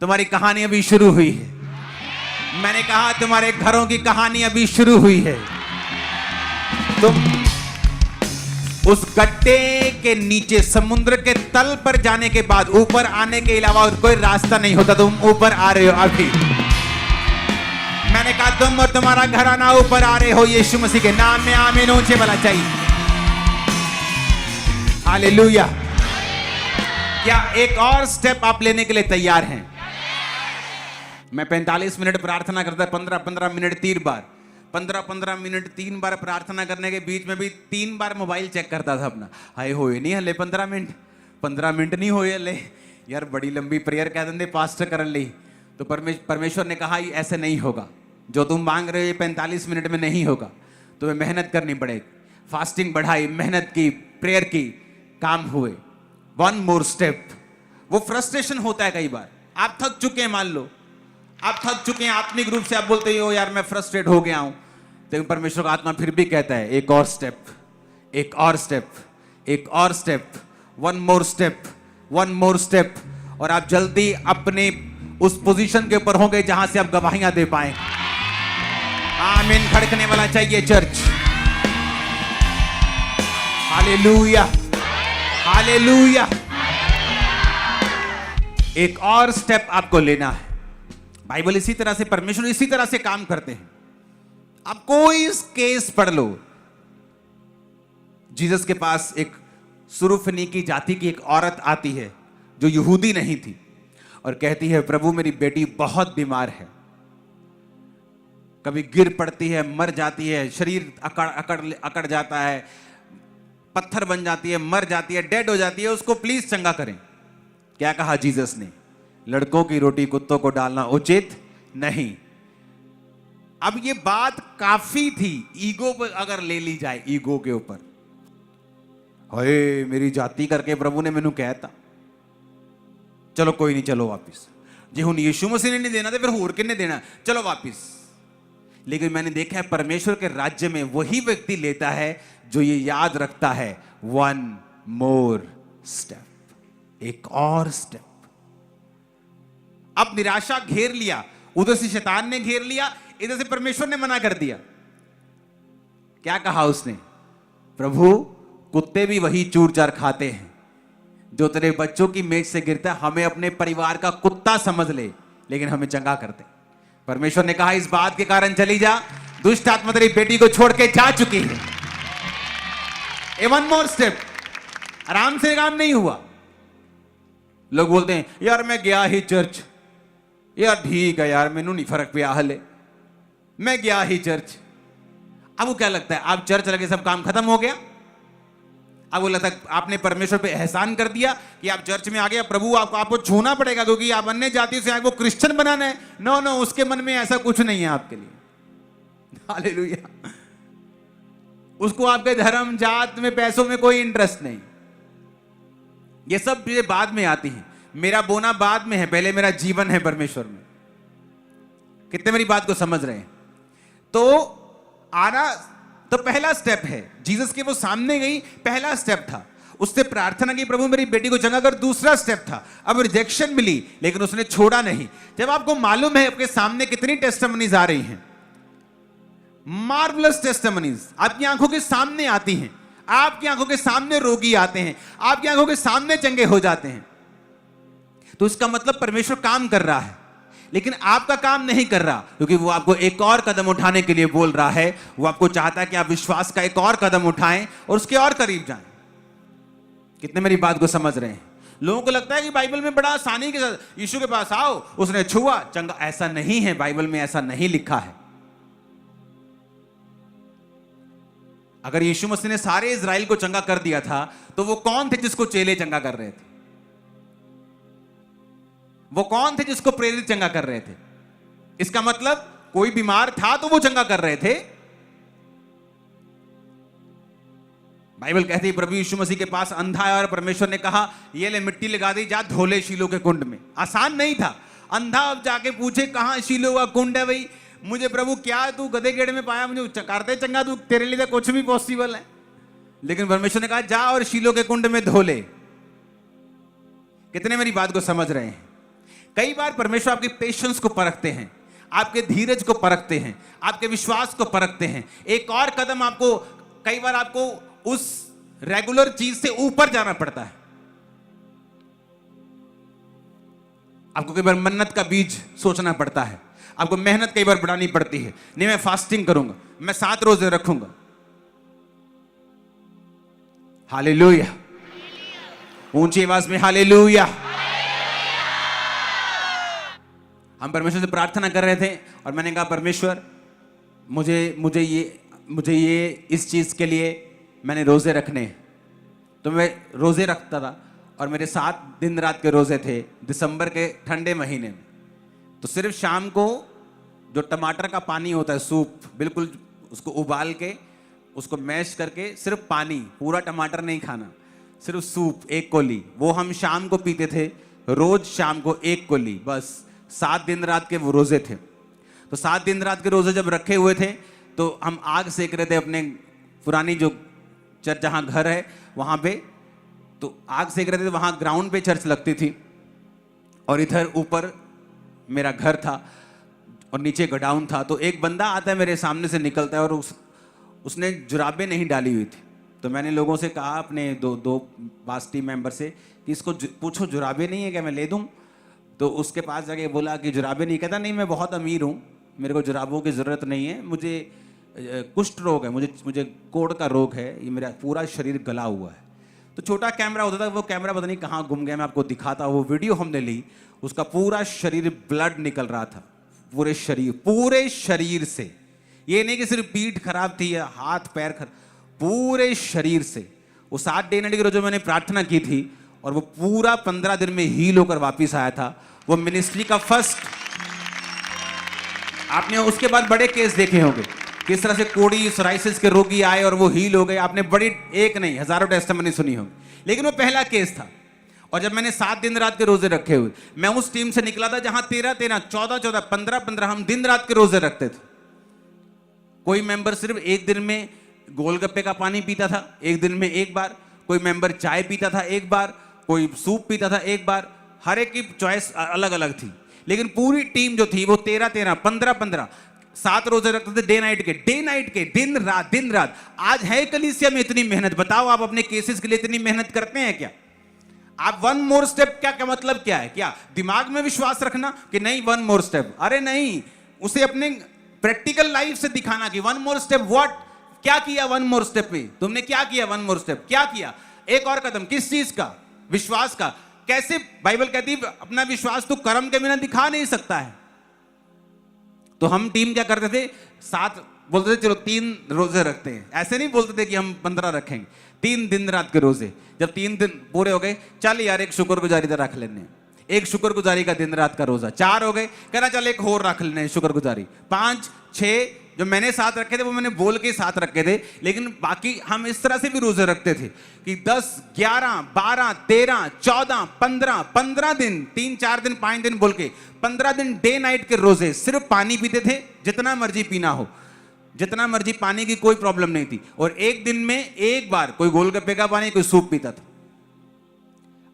B: तुम्हारी कहानी अभी शुरू हुई है। मैंने कहा तुम्हारे घरों की कहानी अभी शुरू हुई है। तुम उस गड्ढे के नीचे समुद्र के तल पर जाने के बाद ऊपर आने के अलावा और कोई रास्ता नहीं होता, तुम ऊपर आ रहे हो अभी। मैंने कहा तुम और तुम्हारा घराना ऊपर आ रहे हो यीशु मसीह के नाम में। आमीन ऊंचे वाला चाहिए। हालेलुया। क्या एक और स्टेप आप लेने के लिए तैयार हैं? मैं 45 मिनट प्रार्थना करता, 15-15 मिनट 3 बार, 15-15 मिनट 3 बार प्रार्थना करने के बीच में भी 3 बार मोबाइल चेक करता था अपना। हाय होए नहीं हले 15 मिनट नहीं होए हले यार, बड़ी लंबी प्रेयर कह देंगे पास्टर कर ली। तो परमेश्वर ने कहा ये ऐसे नहीं होगा, जो तुम मांग रहे हो ये 45 मिनट में नहीं होगा, तुम्हें मेहनत करनी पड़ेगी। फास्टिंग बढ़ाई, मेहनत की, प्रेयर की, काम हुए। 1 मोर स्टेप। वो फ्रस्ट्रेशन होता है कई बार, आप थक चुके हैं, मान लो आप थक चुके हैं आत्मिक रूप से, आप बोलते हो यार मैं फ्रस्ट्रेट हो गया हूं, लेकिन परमेश्वर का आत्मा फिर भी कहता है एक और स्टेप, एक और स्टेप, एक और स्टेप, 1 मोर स्टेप, 1 मोर स्टेप। और आप जल्दी अपने उस पोजीशन के ऊपर होंगे जहां से आप गवाहियां दे पाए। आमीन खड़कने वाला चाहिए चर्च। Hallelujah, hallelujah. एक और स्टेप आपको लेना है। बाइबल इसी तरह से, परमेश्वर इसी तरह से काम करते हैं। आप कोई केस पढ़ लो, जीसस के पास एक सुरूफनीकी जाति की एक औरत आती है जो यहूदी नहीं थी और कहती है प्रभु मेरी बेटी बहुत बीमार है, कभी गिर पड़ती है, मर जाती है, शरीर अकड़ जाता है, पत्थर बन जाती है, मर जाती है, डेड हो जाती है, उसको प्लीज चंगा करें। क्या कहा जीसस ने? लड़कों की रोटी कुत्तों को डालना उचित नहीं। अब ये बात काफी थी ईगो पर अगर ले ली जाए, ईगो के ऊपर, हाय मेरी जाति करके प्रभु ने मैनू कहता, चलो कोई नहीं, चलो वापिस। जे हुन यीशु मसीह ने नहीं देना तो फिर होर किन्ने देना, चलो वापिस। लेकिन मैंने देखा है परमेश्वर के राज्य में वही व्यक्ति लेता है जो ये याद रखता है 1 मोर स्टेप, एक और स्टेप। अब निराशा घेर लिया, उधर से शैतान ने घेर लिया, इधर से परमेश्वर ने मना कर दिया। क्या कहा उसने? प्रभु कुत्ते भी वही चूर चार खाते हैं जो तेरे बच्चों की मेज से गिरता है, हमें अपने परिवार का कुत्ता समझ ले लेकिन हमें चंगा करते। परमेश्वर ने कहा इस बात के कारण चली जा, दुष्ट आत्मा तेरी बेटी को छोड़ के जा चुकी है। 1 मोर स्टेप। आराम से काम नहीं हुआ। लोग बोलते हैं यार मैं गया ही चर्च, यार ठीक है यार मैनू नहीं फर्क पिया हले, मैं गया ही चर्च। अब वो क्या लगता है आप चर्च लगे सब काम खत्म हो गया? अब वो लगता है आपने परमेश्वर पे एहसान कर दिया कि आप चर्च में आ गया, प्रभु आपको छूना पड़ेगा क्योंकि आप अन्य जातियों से आपको क्रिश्चियन बनाना है। नो नो, उसके मन में ऐसा कुछ नहीं है आपके लिए। हालेलुया। उसको आपके धर्म, जात में, पैसों में कोई इंटरेस्ट नहीं। ये सब चीजें बाद में आती हैं। मेरा बोना बाद में है, पहले मेरा जीवन है परमेश्वर में। कितने मेरी बात को समझ रहे हैं? तो आना तो पहला स्टेप है। जीसस के वो सामने गई, पहला स्टेप था। उससे प्रार्थना की प्रभु मेरी बेटी को चंगा कर, दूसरा स्टेप था। अब रिजेक्शन मिली लेकिन उसने छोड़ा नहीं। जब आपको मालूम है आपके सामने कितनी टेस्टिमनीज आ रही हैं, मार्वलस टेस्टिमनीज आपकी आंखों के सामने आती हैं, आपकी आंखों के सामने रोगी आते हैं, आपकी आंखों के सामने चंगे हो जाते हैं, तो इसका मतलब परमेश्वर काम कर रहा है। लेकिन आपका काम नहीं कर रहा क्योंकि वो आपको एक और कदम उठाने के लिए बोल रहा है। वो आपको चाहता है कि आप विश्वास का एक और कदम उठाएं और उसके और करीब जाएं। कितने मेरी बात को समझ रहे हैं? लोगों को लगता है कि बाइबल में बड़ा आसानी के साथ यीशु के पास आओ, उसने छुआ चंगा। ऐसा नहीं है, बाइबल में ऐसा नहीं लिखा है। अगर यीशु मसीह ने सारे इजराइल को चंगा कर दिया था तो वो कौन थे जिसको चेले चंगा कर रहे थे? वो कौन थे जिसको प्रेरित चंगा कर रहे थे? इसका मतलब कोई बीमार था तो वो चंगा कर रहे थे। बाइबल कहती है प्रभु यीशु मसीह के पास अंधा आया और परमेश्वर ने कहा ये ले मिट्टी लगा दी, जा धोले शीलो के कुंड में। आसान नहीं था। अंधा अब जाके पूछे कहाँ शीलो का कुंड है भाई, मुझे प्रभु क्या तू गधे गेड़ में पाया, मुझे चकारते चंगा, तू तेरे लिए तो कुछ भी पॉसिबल है। लेकिन परमेश्वर ने कहा जा और शीलो के कुंड में धो ले। कितने मेरी बात को समझ रहे हैं? कई बार परमेश्वर आपके पेशेंस को परखते हैं, आपके धीरज को परखते हैं, आपके विश्वास को परखते हैं। एक और कदम आपको, कई बार आपको उस रेगुलर चीज से ऊपर जाना पड़ता है। आपको कई बार मन्नत का बीज सोचना पड़ता है, आपको मेहनत कई बार बढ़ानी पड़ती है। नहीं मैं फास्टिंग करूंगा, मैं 7 रोजे रखूंगा। हालेलुया, ऊंची आवाज में हालेलुया। हम परमेश्वर से प्रार्थना कर रहे थे और मैंने कहा परमेश्वर मुझे ये इस चीज के लिए मैंने रोजे रखने। तो मैं रोजे रखता था और मेरे 7 दिन रात के रोजे थे दिसंबर के ठंडे महीने में। तो सिर्फ शाम को जो टमाटर का पानी होता है, सूप, बिल्कुल उसको उबाल के उसको मैश करके सिर्फ पानी, पूरा टमाटर नहीं खाना, सिर्फ सूप 1 कोली, वो हम शाम को पीते थे। रोज शाम को 1 कोली, बस 7 दिन रात के वो रोजे थे। तो 7 दिन रात के रोजे जब रखे हुए थे तो हम आग सेक रहे थे अपने पुरानी जो चर्च जहाँ घर है वहाँ पे। तो आग सेक रहे थे, वहाँ ग्राउंड पे चर्च लगती थी और इधर ऊपर मेरा घर था और नीचे गोडाउन था। तो एक बंदा आता है मेरे सामने से निकलता है और उसने जुराबें नहीं डाली हुई थी। तो मैंने लोगों से कहा, अपने दो पास टीम मेंबर से, कि इसको पूछो जुराबें नहीं है क्या, मैं ले दूं। तो उसके पास जाके बोला कि जुराबें नहीं। कहता नहीं मैं बहुत अमीर हूँ, मेरे को जुराबों की ज़रूरत नहीं है, मुझे कुष्ठ रोग है, मुझे कोढ़ का रोग है, ये मेरा पूरा शरीर गला हुआ है। तो छोटा कैमरा होता था, वो कैमरा पता नहीं कहाँ गुम गया, मैं आपको दिखाता। वो वीडियो हमने ली, उसका पूरा शरीर ब्लड निकल रहा था, पूरे शरीर से। ये नहीं कि सिर्फ पीठ खराब थी या हाथ पैर खराब, पूरे शरीर से। वो 7 डे नाइट की जो मैंने प्रार्थना की थी और वो पूरा 15 दिन में हील होकर वापिस आया था। वो मिनिस्ट्री का फर्स्ट। आपने उसके बाद बड़े केस देखे होंगे, किस तरह से कोड़ी सोराइसिस के रोगी आए और वो हील हो गए। आपने बड़ी, एक नहीं हजारों टेस्टिमनी सुनी होगी, लेकिन वो पहला केस था। और जब मैंने 7 दिन रात के रोजे रखे हुए, मैं उस टीम से निकला था जहां 13-13, 14-14, 15-15 हम दिन रात के रोजे रखते थे। कोई मेंबर सिर्फ एक दिन में गोलगप्पे का पानी पीता था, एक दिन में 1 बार। कोई मेंबर चाय पीता था 1 बार, कोई सूप पीता था 1 बार। हर एक की चॉइस अलग अलग थी, लेकिन पूरी टीम जो थी वो 13-13, 15-15 7 रोजे रखते थे, डे नाइट के, दिन रात। आज है कलीसिया में इतनी मेहनत। बताओ आप अपने केसेस के लिए इतनी मेहनत करते हैं क्या? आप 1 मोर स्टेप, क्या मतलब क्या है? क्या दिमाग में विश्वास रखना कि नहीं 1 मोर स्टेप? अरे नहीं, उसे अपने प्रैक्टिकल लाइफ से दिखाना कि 1 मोर स्टेप व्हाट, क्या किया 1 मोर स्टेप में? तुमने क्या किया 1 मोर स्टेप? क्या किया? एक और कदम, किस चीज का? विश्वास का। कैसे? बाइबल कहती है अपना विश्वास तो कर्म के बिना दिखा नहीं सकता है। तो हम टीम क्या करते थे, 7 बोलते थे चलो 3 रोजे रखते हैं। ऐसे नहीं बोलते थे कि हम 15 रखेंगे, 3 दिन रात के रोजे। जब 3 दिन पूरे हो गए, चल यार एक शुक्रगुजारी तो रख लेने, एक शुक्रगुजारी का दिन रात का रोजा। 4 हो गए, कहना चल एक और रख लेने शुक्रगुजारी। 5, 6 जो मैंने 7 रखे थे वो मैंने बोल के 7 रखे थे, लेकिन बाकी हम इस तरह से भी रोजे रखते थे कि 10, 11, 12, 13, 14, 15 दिन, 3, 4 दिन, 5 दिन बोल के 15 दिन डे नाइट के रोजे। सिर्फ पानी पीते थे, जितना मर्जी पीना हो, जितना मर्जी, पानी की कोई प्रॉब्लम नहीं थी। और एक दिन में 1 बार कोई गोलगप्पे का पानी, कोई सूप पीता था।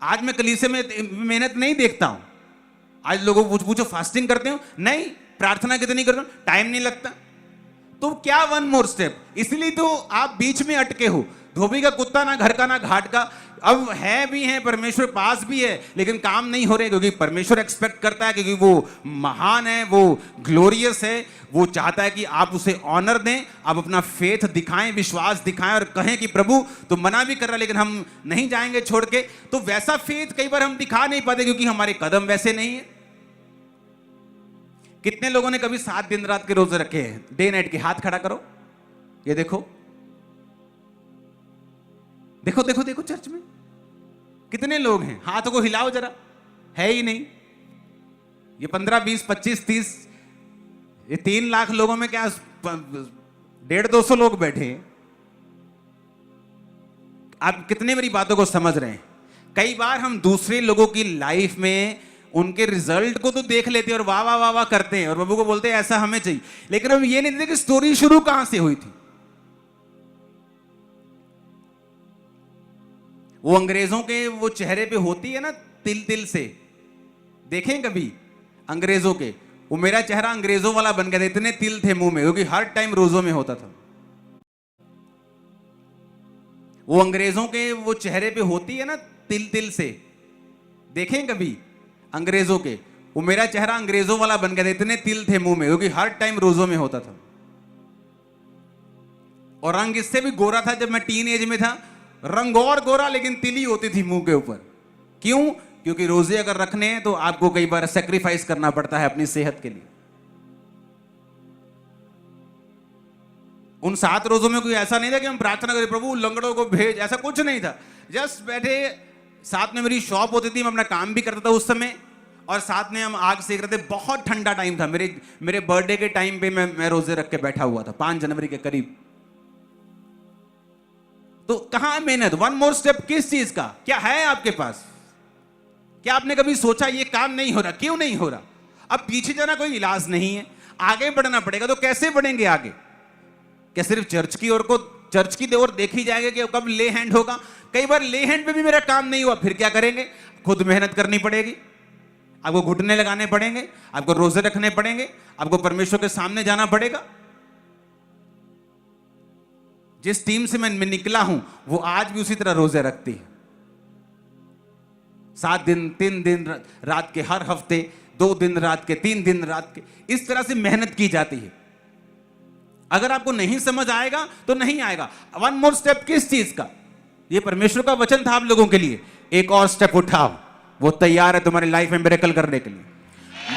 B: आज मैं कलीसिया में मेहनत नहीं देखता हूं। आज लोगों को पूछो फास्टिंग करते हो? नहीं। प्रार्थना कितनी करते हो? टाइम नहीं लगता। तो क्या 1 मोर स्टेप? इसलिए तो आप बीच में अटके हो। धोबी का कुत्ता ना घर का ना घाट का। अब है भी है, परमेश्वर पास भी है, लेकिन काम नहीं हो रहे, क्योंकि परमेश्वर एक्सपेक्ट करता है, क्योंकि वो महान है, वो ग्लोरियस है, वो चाहता है कि आप उसे ऑनर दें, आप अपना फेथ दिखाएं, विश्वास दिखाएं और कहें कि प्रभु तो मना भी कर रहा है लेकिन हम नहीं जाएंगे छोड़ के। तो वैसा फेथ कई बार हम दिखा नहीं पाते क्योंकि हमारे कदम वैसे नहीं है। कितने लोगों ने कभी 7 दिन रात के रोजे रखे हैं डे नाइट के? हाथ खड़ा करो, ये देखो देखो देखो देखो, चर्च में कितने लोग हैं? हाथ को हिलाओ जरा। है ही नहीं। ये 15, 20, 25, 30, ये 3 लाख लोगों में क्या 150-200 लोग बैठे हैं। आप कितने मेरी बातों को समझ रहे हैं? कई बार हम दूसरे लोगों की लाइफ में उनके रिजल्ट को तो देख लेते हैं और वाह वाह वाह वाह करते हैं और प्रभु को बोलते हैं ऐसा हमें चाहिए, लेकिन हम ये नहीं देखते कि स्टोरी शुरू कहां से हुई थी। वो अंग्रेजों के वो चेहरे पे होती है ना तिल तिल से, देखें कभी अंग्रेजों के, वो मेरा चेहरा अंग्रेजों वाला बन गया था, इतने तिल थे मुंह में, क्योंकि हर टाइम रोजों में होता था। वो अंग्रेजों के वो चेहरे पे होती है ना तिल तिल से, देखें कभी अंग्रेजों के, वो मेरा चेहरा अंग्रेजों वाला बन गया था, इतने तिल थे मुंह में, क्योंकि हर टाइम रोजों में होता था। और रंग इससे भी गोरा था जब मैं टीन एज में था, रंग और गोरा लेकिन तिली होती थी मुंह के ऊपर। क्यों? क्योंकि रोजे अगर रखने हैं तो आपको कई बार सेक्रीफाइस करना पड़ता है अपनी सेहत के लिए। उन 7 रोजों में कोई ऐसा नहीं था कि हम प्रार्थना करें प्रभु लंगड़ों को भेज, ऐसा कुछ नहीं था। जस्ट बैठे, साथ में मेरी शॉप होती थी, मैं अपना काम भी करता था उस समय, और साथ में हम आग सेक रहे थे। बहुत ठंडा टाइम था, मेरे बर्थडे के टाइम पे मैं रोजे रख के बैठा हुआ था, 5 जनवरी के करीब। तो कहां मेहनत? वन मोर स्टेप किस चीज का? क्या है आपके पास? क्या आपने कभी सोचा ये काम नहीं हो रहा, क्यों नहीं हो रहा? अब पीछे जाना कोई इलाज नहीं है, आगे बढ़ना पड़ेगा। तो कैसे बढ़ेंगे आगे? क्या सिर्फ चर्च की ओर देखी जाएंगे कि कब ले हैंड होगा? कई बार ले हैंड पे भी मेरा काम नहीं हुआ, फिर क्या करेंगे? खुद मेहनत करनी पड़ेगी, आपको घुटने लगाने पड़ेंगे, आपको रोजे रखने पड़ेंगे, आपको परमेश्वर के सामने जाना पड़ेगा। जिस टीम से मैं निकला हूं वो आज भी उसी तरह रोजे रखती है। 7 दिन 3 दिन रात के, हर हफ्ते 2 दिन रात के, 3 दिन रात के, इस तरह से मेहनत की जाती है। अगर आपको नहीं समझ आएगा तो नहीं आएगा। वन मोर स्टेप किस चीज का? ये परमेश्वर का वचन था आप लोगों के लिए। एक और स्टेप उठाओ, वो तैयार है तुम्हारी लाइफ में मिरेकल करने के लिए,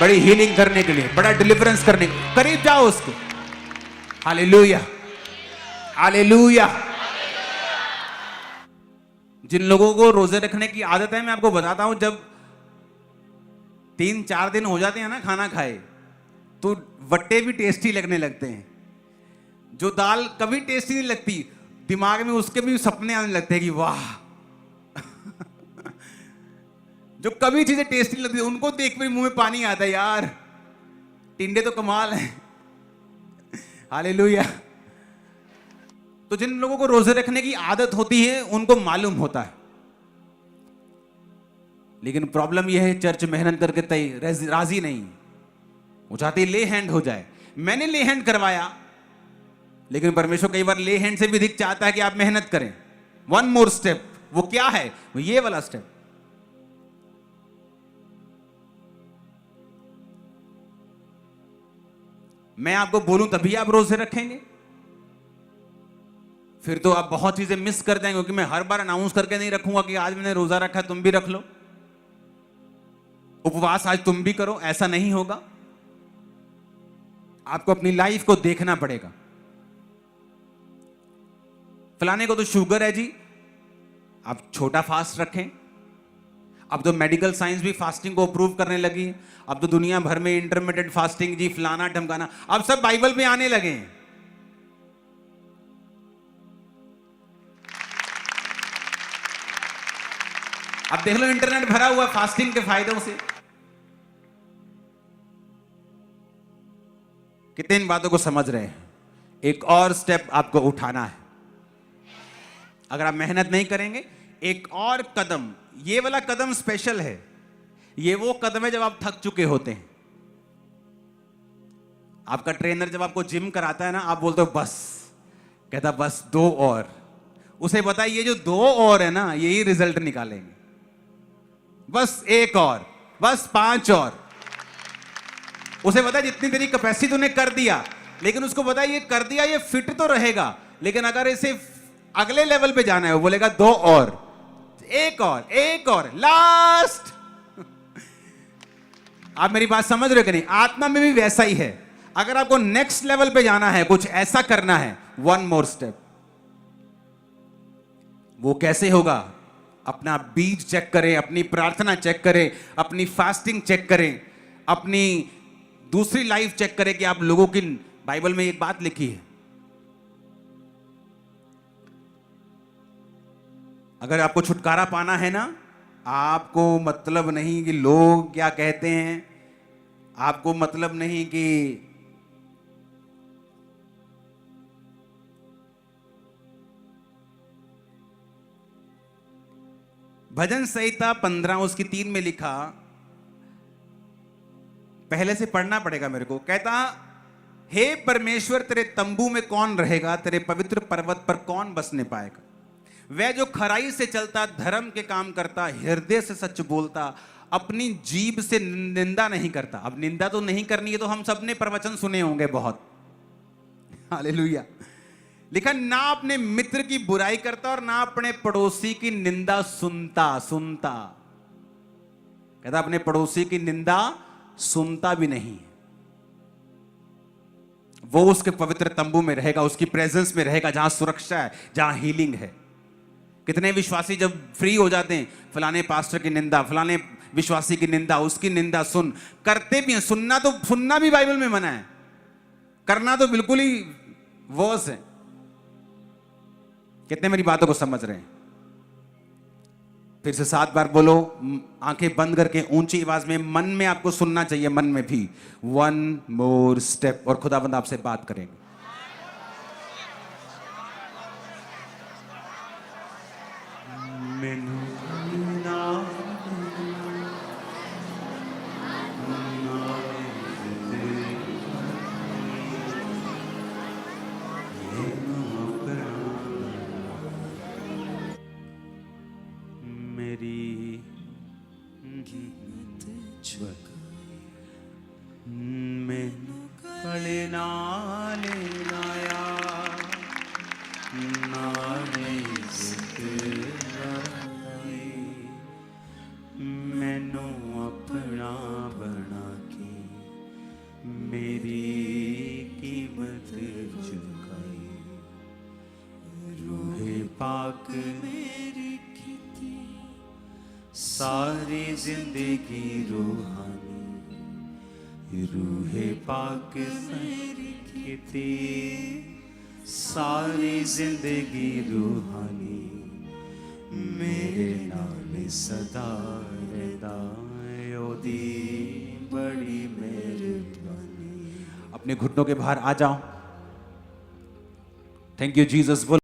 B: बड़ी हीलिंग करने के लिए, बड़ा डिलीवरेंस करने के लिए। करीब जाओ उसके। Hallelujah, hallelujah. जिन लोगों को रोजे रखने की आदत है, मैं आपको बताता हूं, जब 3-4 दिन हो जाते हैं ना खाना खाए, तो वट्टे भी टेस्टी लगने लगते हैं। जो दाल कभी टेस्टी नहीं लगती, दिमाग में उसके भी सपने आने लगते हैं कि वाह। जो कभी चीजें टेस्टी नहीं लगती, उनको देख कर मुंह में पानी आता है, यार टिंडे तो कमाल है। हालेलुया। तो जिन लोगों को रोजे रखने की आदत होती है उनको मालूम होता है, लेकिन प्रॉब्लम यह है चर्च मेहनत करके राजी नहीं, वो चाहती ले हैंड हो जाए। मैंने ले हैंड करवाया, लेकिन परमेश्वर कई बार ले हैंड से भी अधिक चाहता है कि आप मेहनत करें। वन मोर स्टेप, वो क्या है? वो ये वाला स्टेप। मैं आपको बोलूं तभी आप रोजे रखेंगे? फिर तो आप बहुत चीजें मिस कर जाएंगे, क्योंकि मैं हर बार अनाउंस करके नहीं रखूंगा कि आज मैंने रोजा रखा, तुम भी रख लो, उपवास आज तुम भी करो, ऐसा नहीं होगा। आपको अपनी लाइफ को देखना पड़ेगा। फलाने को तो शुगर है जी, आप छोटा फास्ट रखें। अब तो मेडिकल साइंस भी फास्टिंग को अप्रूव करने लगी है। अब तो दुनिया भर में इंटरमिटेंट फास्टिंग जी, फलाना ढमकाना, अब सब बाइबल पे आने लगे हैं। अब देख लो, इंटरनेट भरा हुआ फास्टिंग के फायदों से। कितने इन बातों को समझ रहे हैं? एक और स्टेप आपको उठाना है। अगर आप मेहनत नहीं करेंगे, एक और कदम, ये वाला कदम स्पेशल है। ये वो कदम है जब आप थक चुके होते हैं। आपका ट्रेनर जब आपको जिम कराता है ना, आप बोलते हो बस, कहता बस 2 और। उसे बताइए ये जो 2 और है ना, यही रिजल्ट निकालेंगे। बस 1 और, बस 5 और। उसे पता है जितनी तेरी कैपेसिटी तूने कर दिया, लेकिन उसको पता है ये कर दिया, ये फिट तो रहेगा, लेकिन अगर इसे अगले लेवल पे जाना है, वो बोलेगा 2 और, 1 और, 1 और, लास्ट। आप मेरी बात समझ रहे हो कि नहीं? आत्मा में भी वैसा ही है। अगर आपको नेक्स्ट लेवल पे जाना है, कुछ ऐसा करना है, वन मोर स्टेप। वो कैसे होगा? अपना बीज चेक करें, अपनी प्रार्थना चेक करें, अपनी फास्टिंग चेक करें, अपनी दूसरी लाइफ चेक करें कि आप लोगों की बाइबल में एक बात लिखी है, अगर आपको छुटकारा पाना है ना, आपको मतलब नहीं कि लोग क्या कहते हैं, आपको मतलब नहीं कि भजन संहिता 15 उसकी 3 में लिखा, पहले से पढ़ना पड़ेगा मेरे को। कहता, हे परमेश्वर तेरे तंबू में कौन रहेगा, तेरे पवित्र पर्वत पर कौन बसने पाएगा। वह जो खराई से चलता, धर्म के काम करता, हृदय से सच बोलता, अपनी जीभ से निंदा नहीं करता। अब निंदा तो नहीं करनी है, तो हम सबने प्रवचन सुने होंगे बहुत, हालेलुया। लिखा, ना अपने मित्र की बुराई करता और ना अपने पड़ोसी की निंदा सुनता। कहता अपने पड़ोसी की निंदा सुनता भी नहीं है। वो उसके पवित्र तंबू में रहेगा, उसकी प्रेजेंस में रहेगा, जहां सुरक्षा है, जहां हीलिंग है। कितने विश्वासी जब फ्री हो जाते हैं, फलाने पास्टर की निंदा, फलाने विश्वासी की निंदा, उसकी निंदा सुन करते भी हैं। सुनना भी बाइबल में मना है, करना तो बिल्कुल ही वर्स है। कितने मेरी बातों को समझ रहे हैं? फिर से 7 बार बोलो, आंखें बंद करके ऊंची आवाज में, मन में आपको सुनना चाहिए, मन में भी। 1 मोर स्टेप, और खुदाबंद आपसे बात करेंगे।
A: सारी जिंदगी रूहानी, रूहे पाक मेरी खेती, सारी जिंदगी रूहानी, मेरे नाल सदा रहदा, ओदी बड़ी मेहरबानी।
B: अपने घुटनों के बाहर आ जाओ। Thank you Jesus.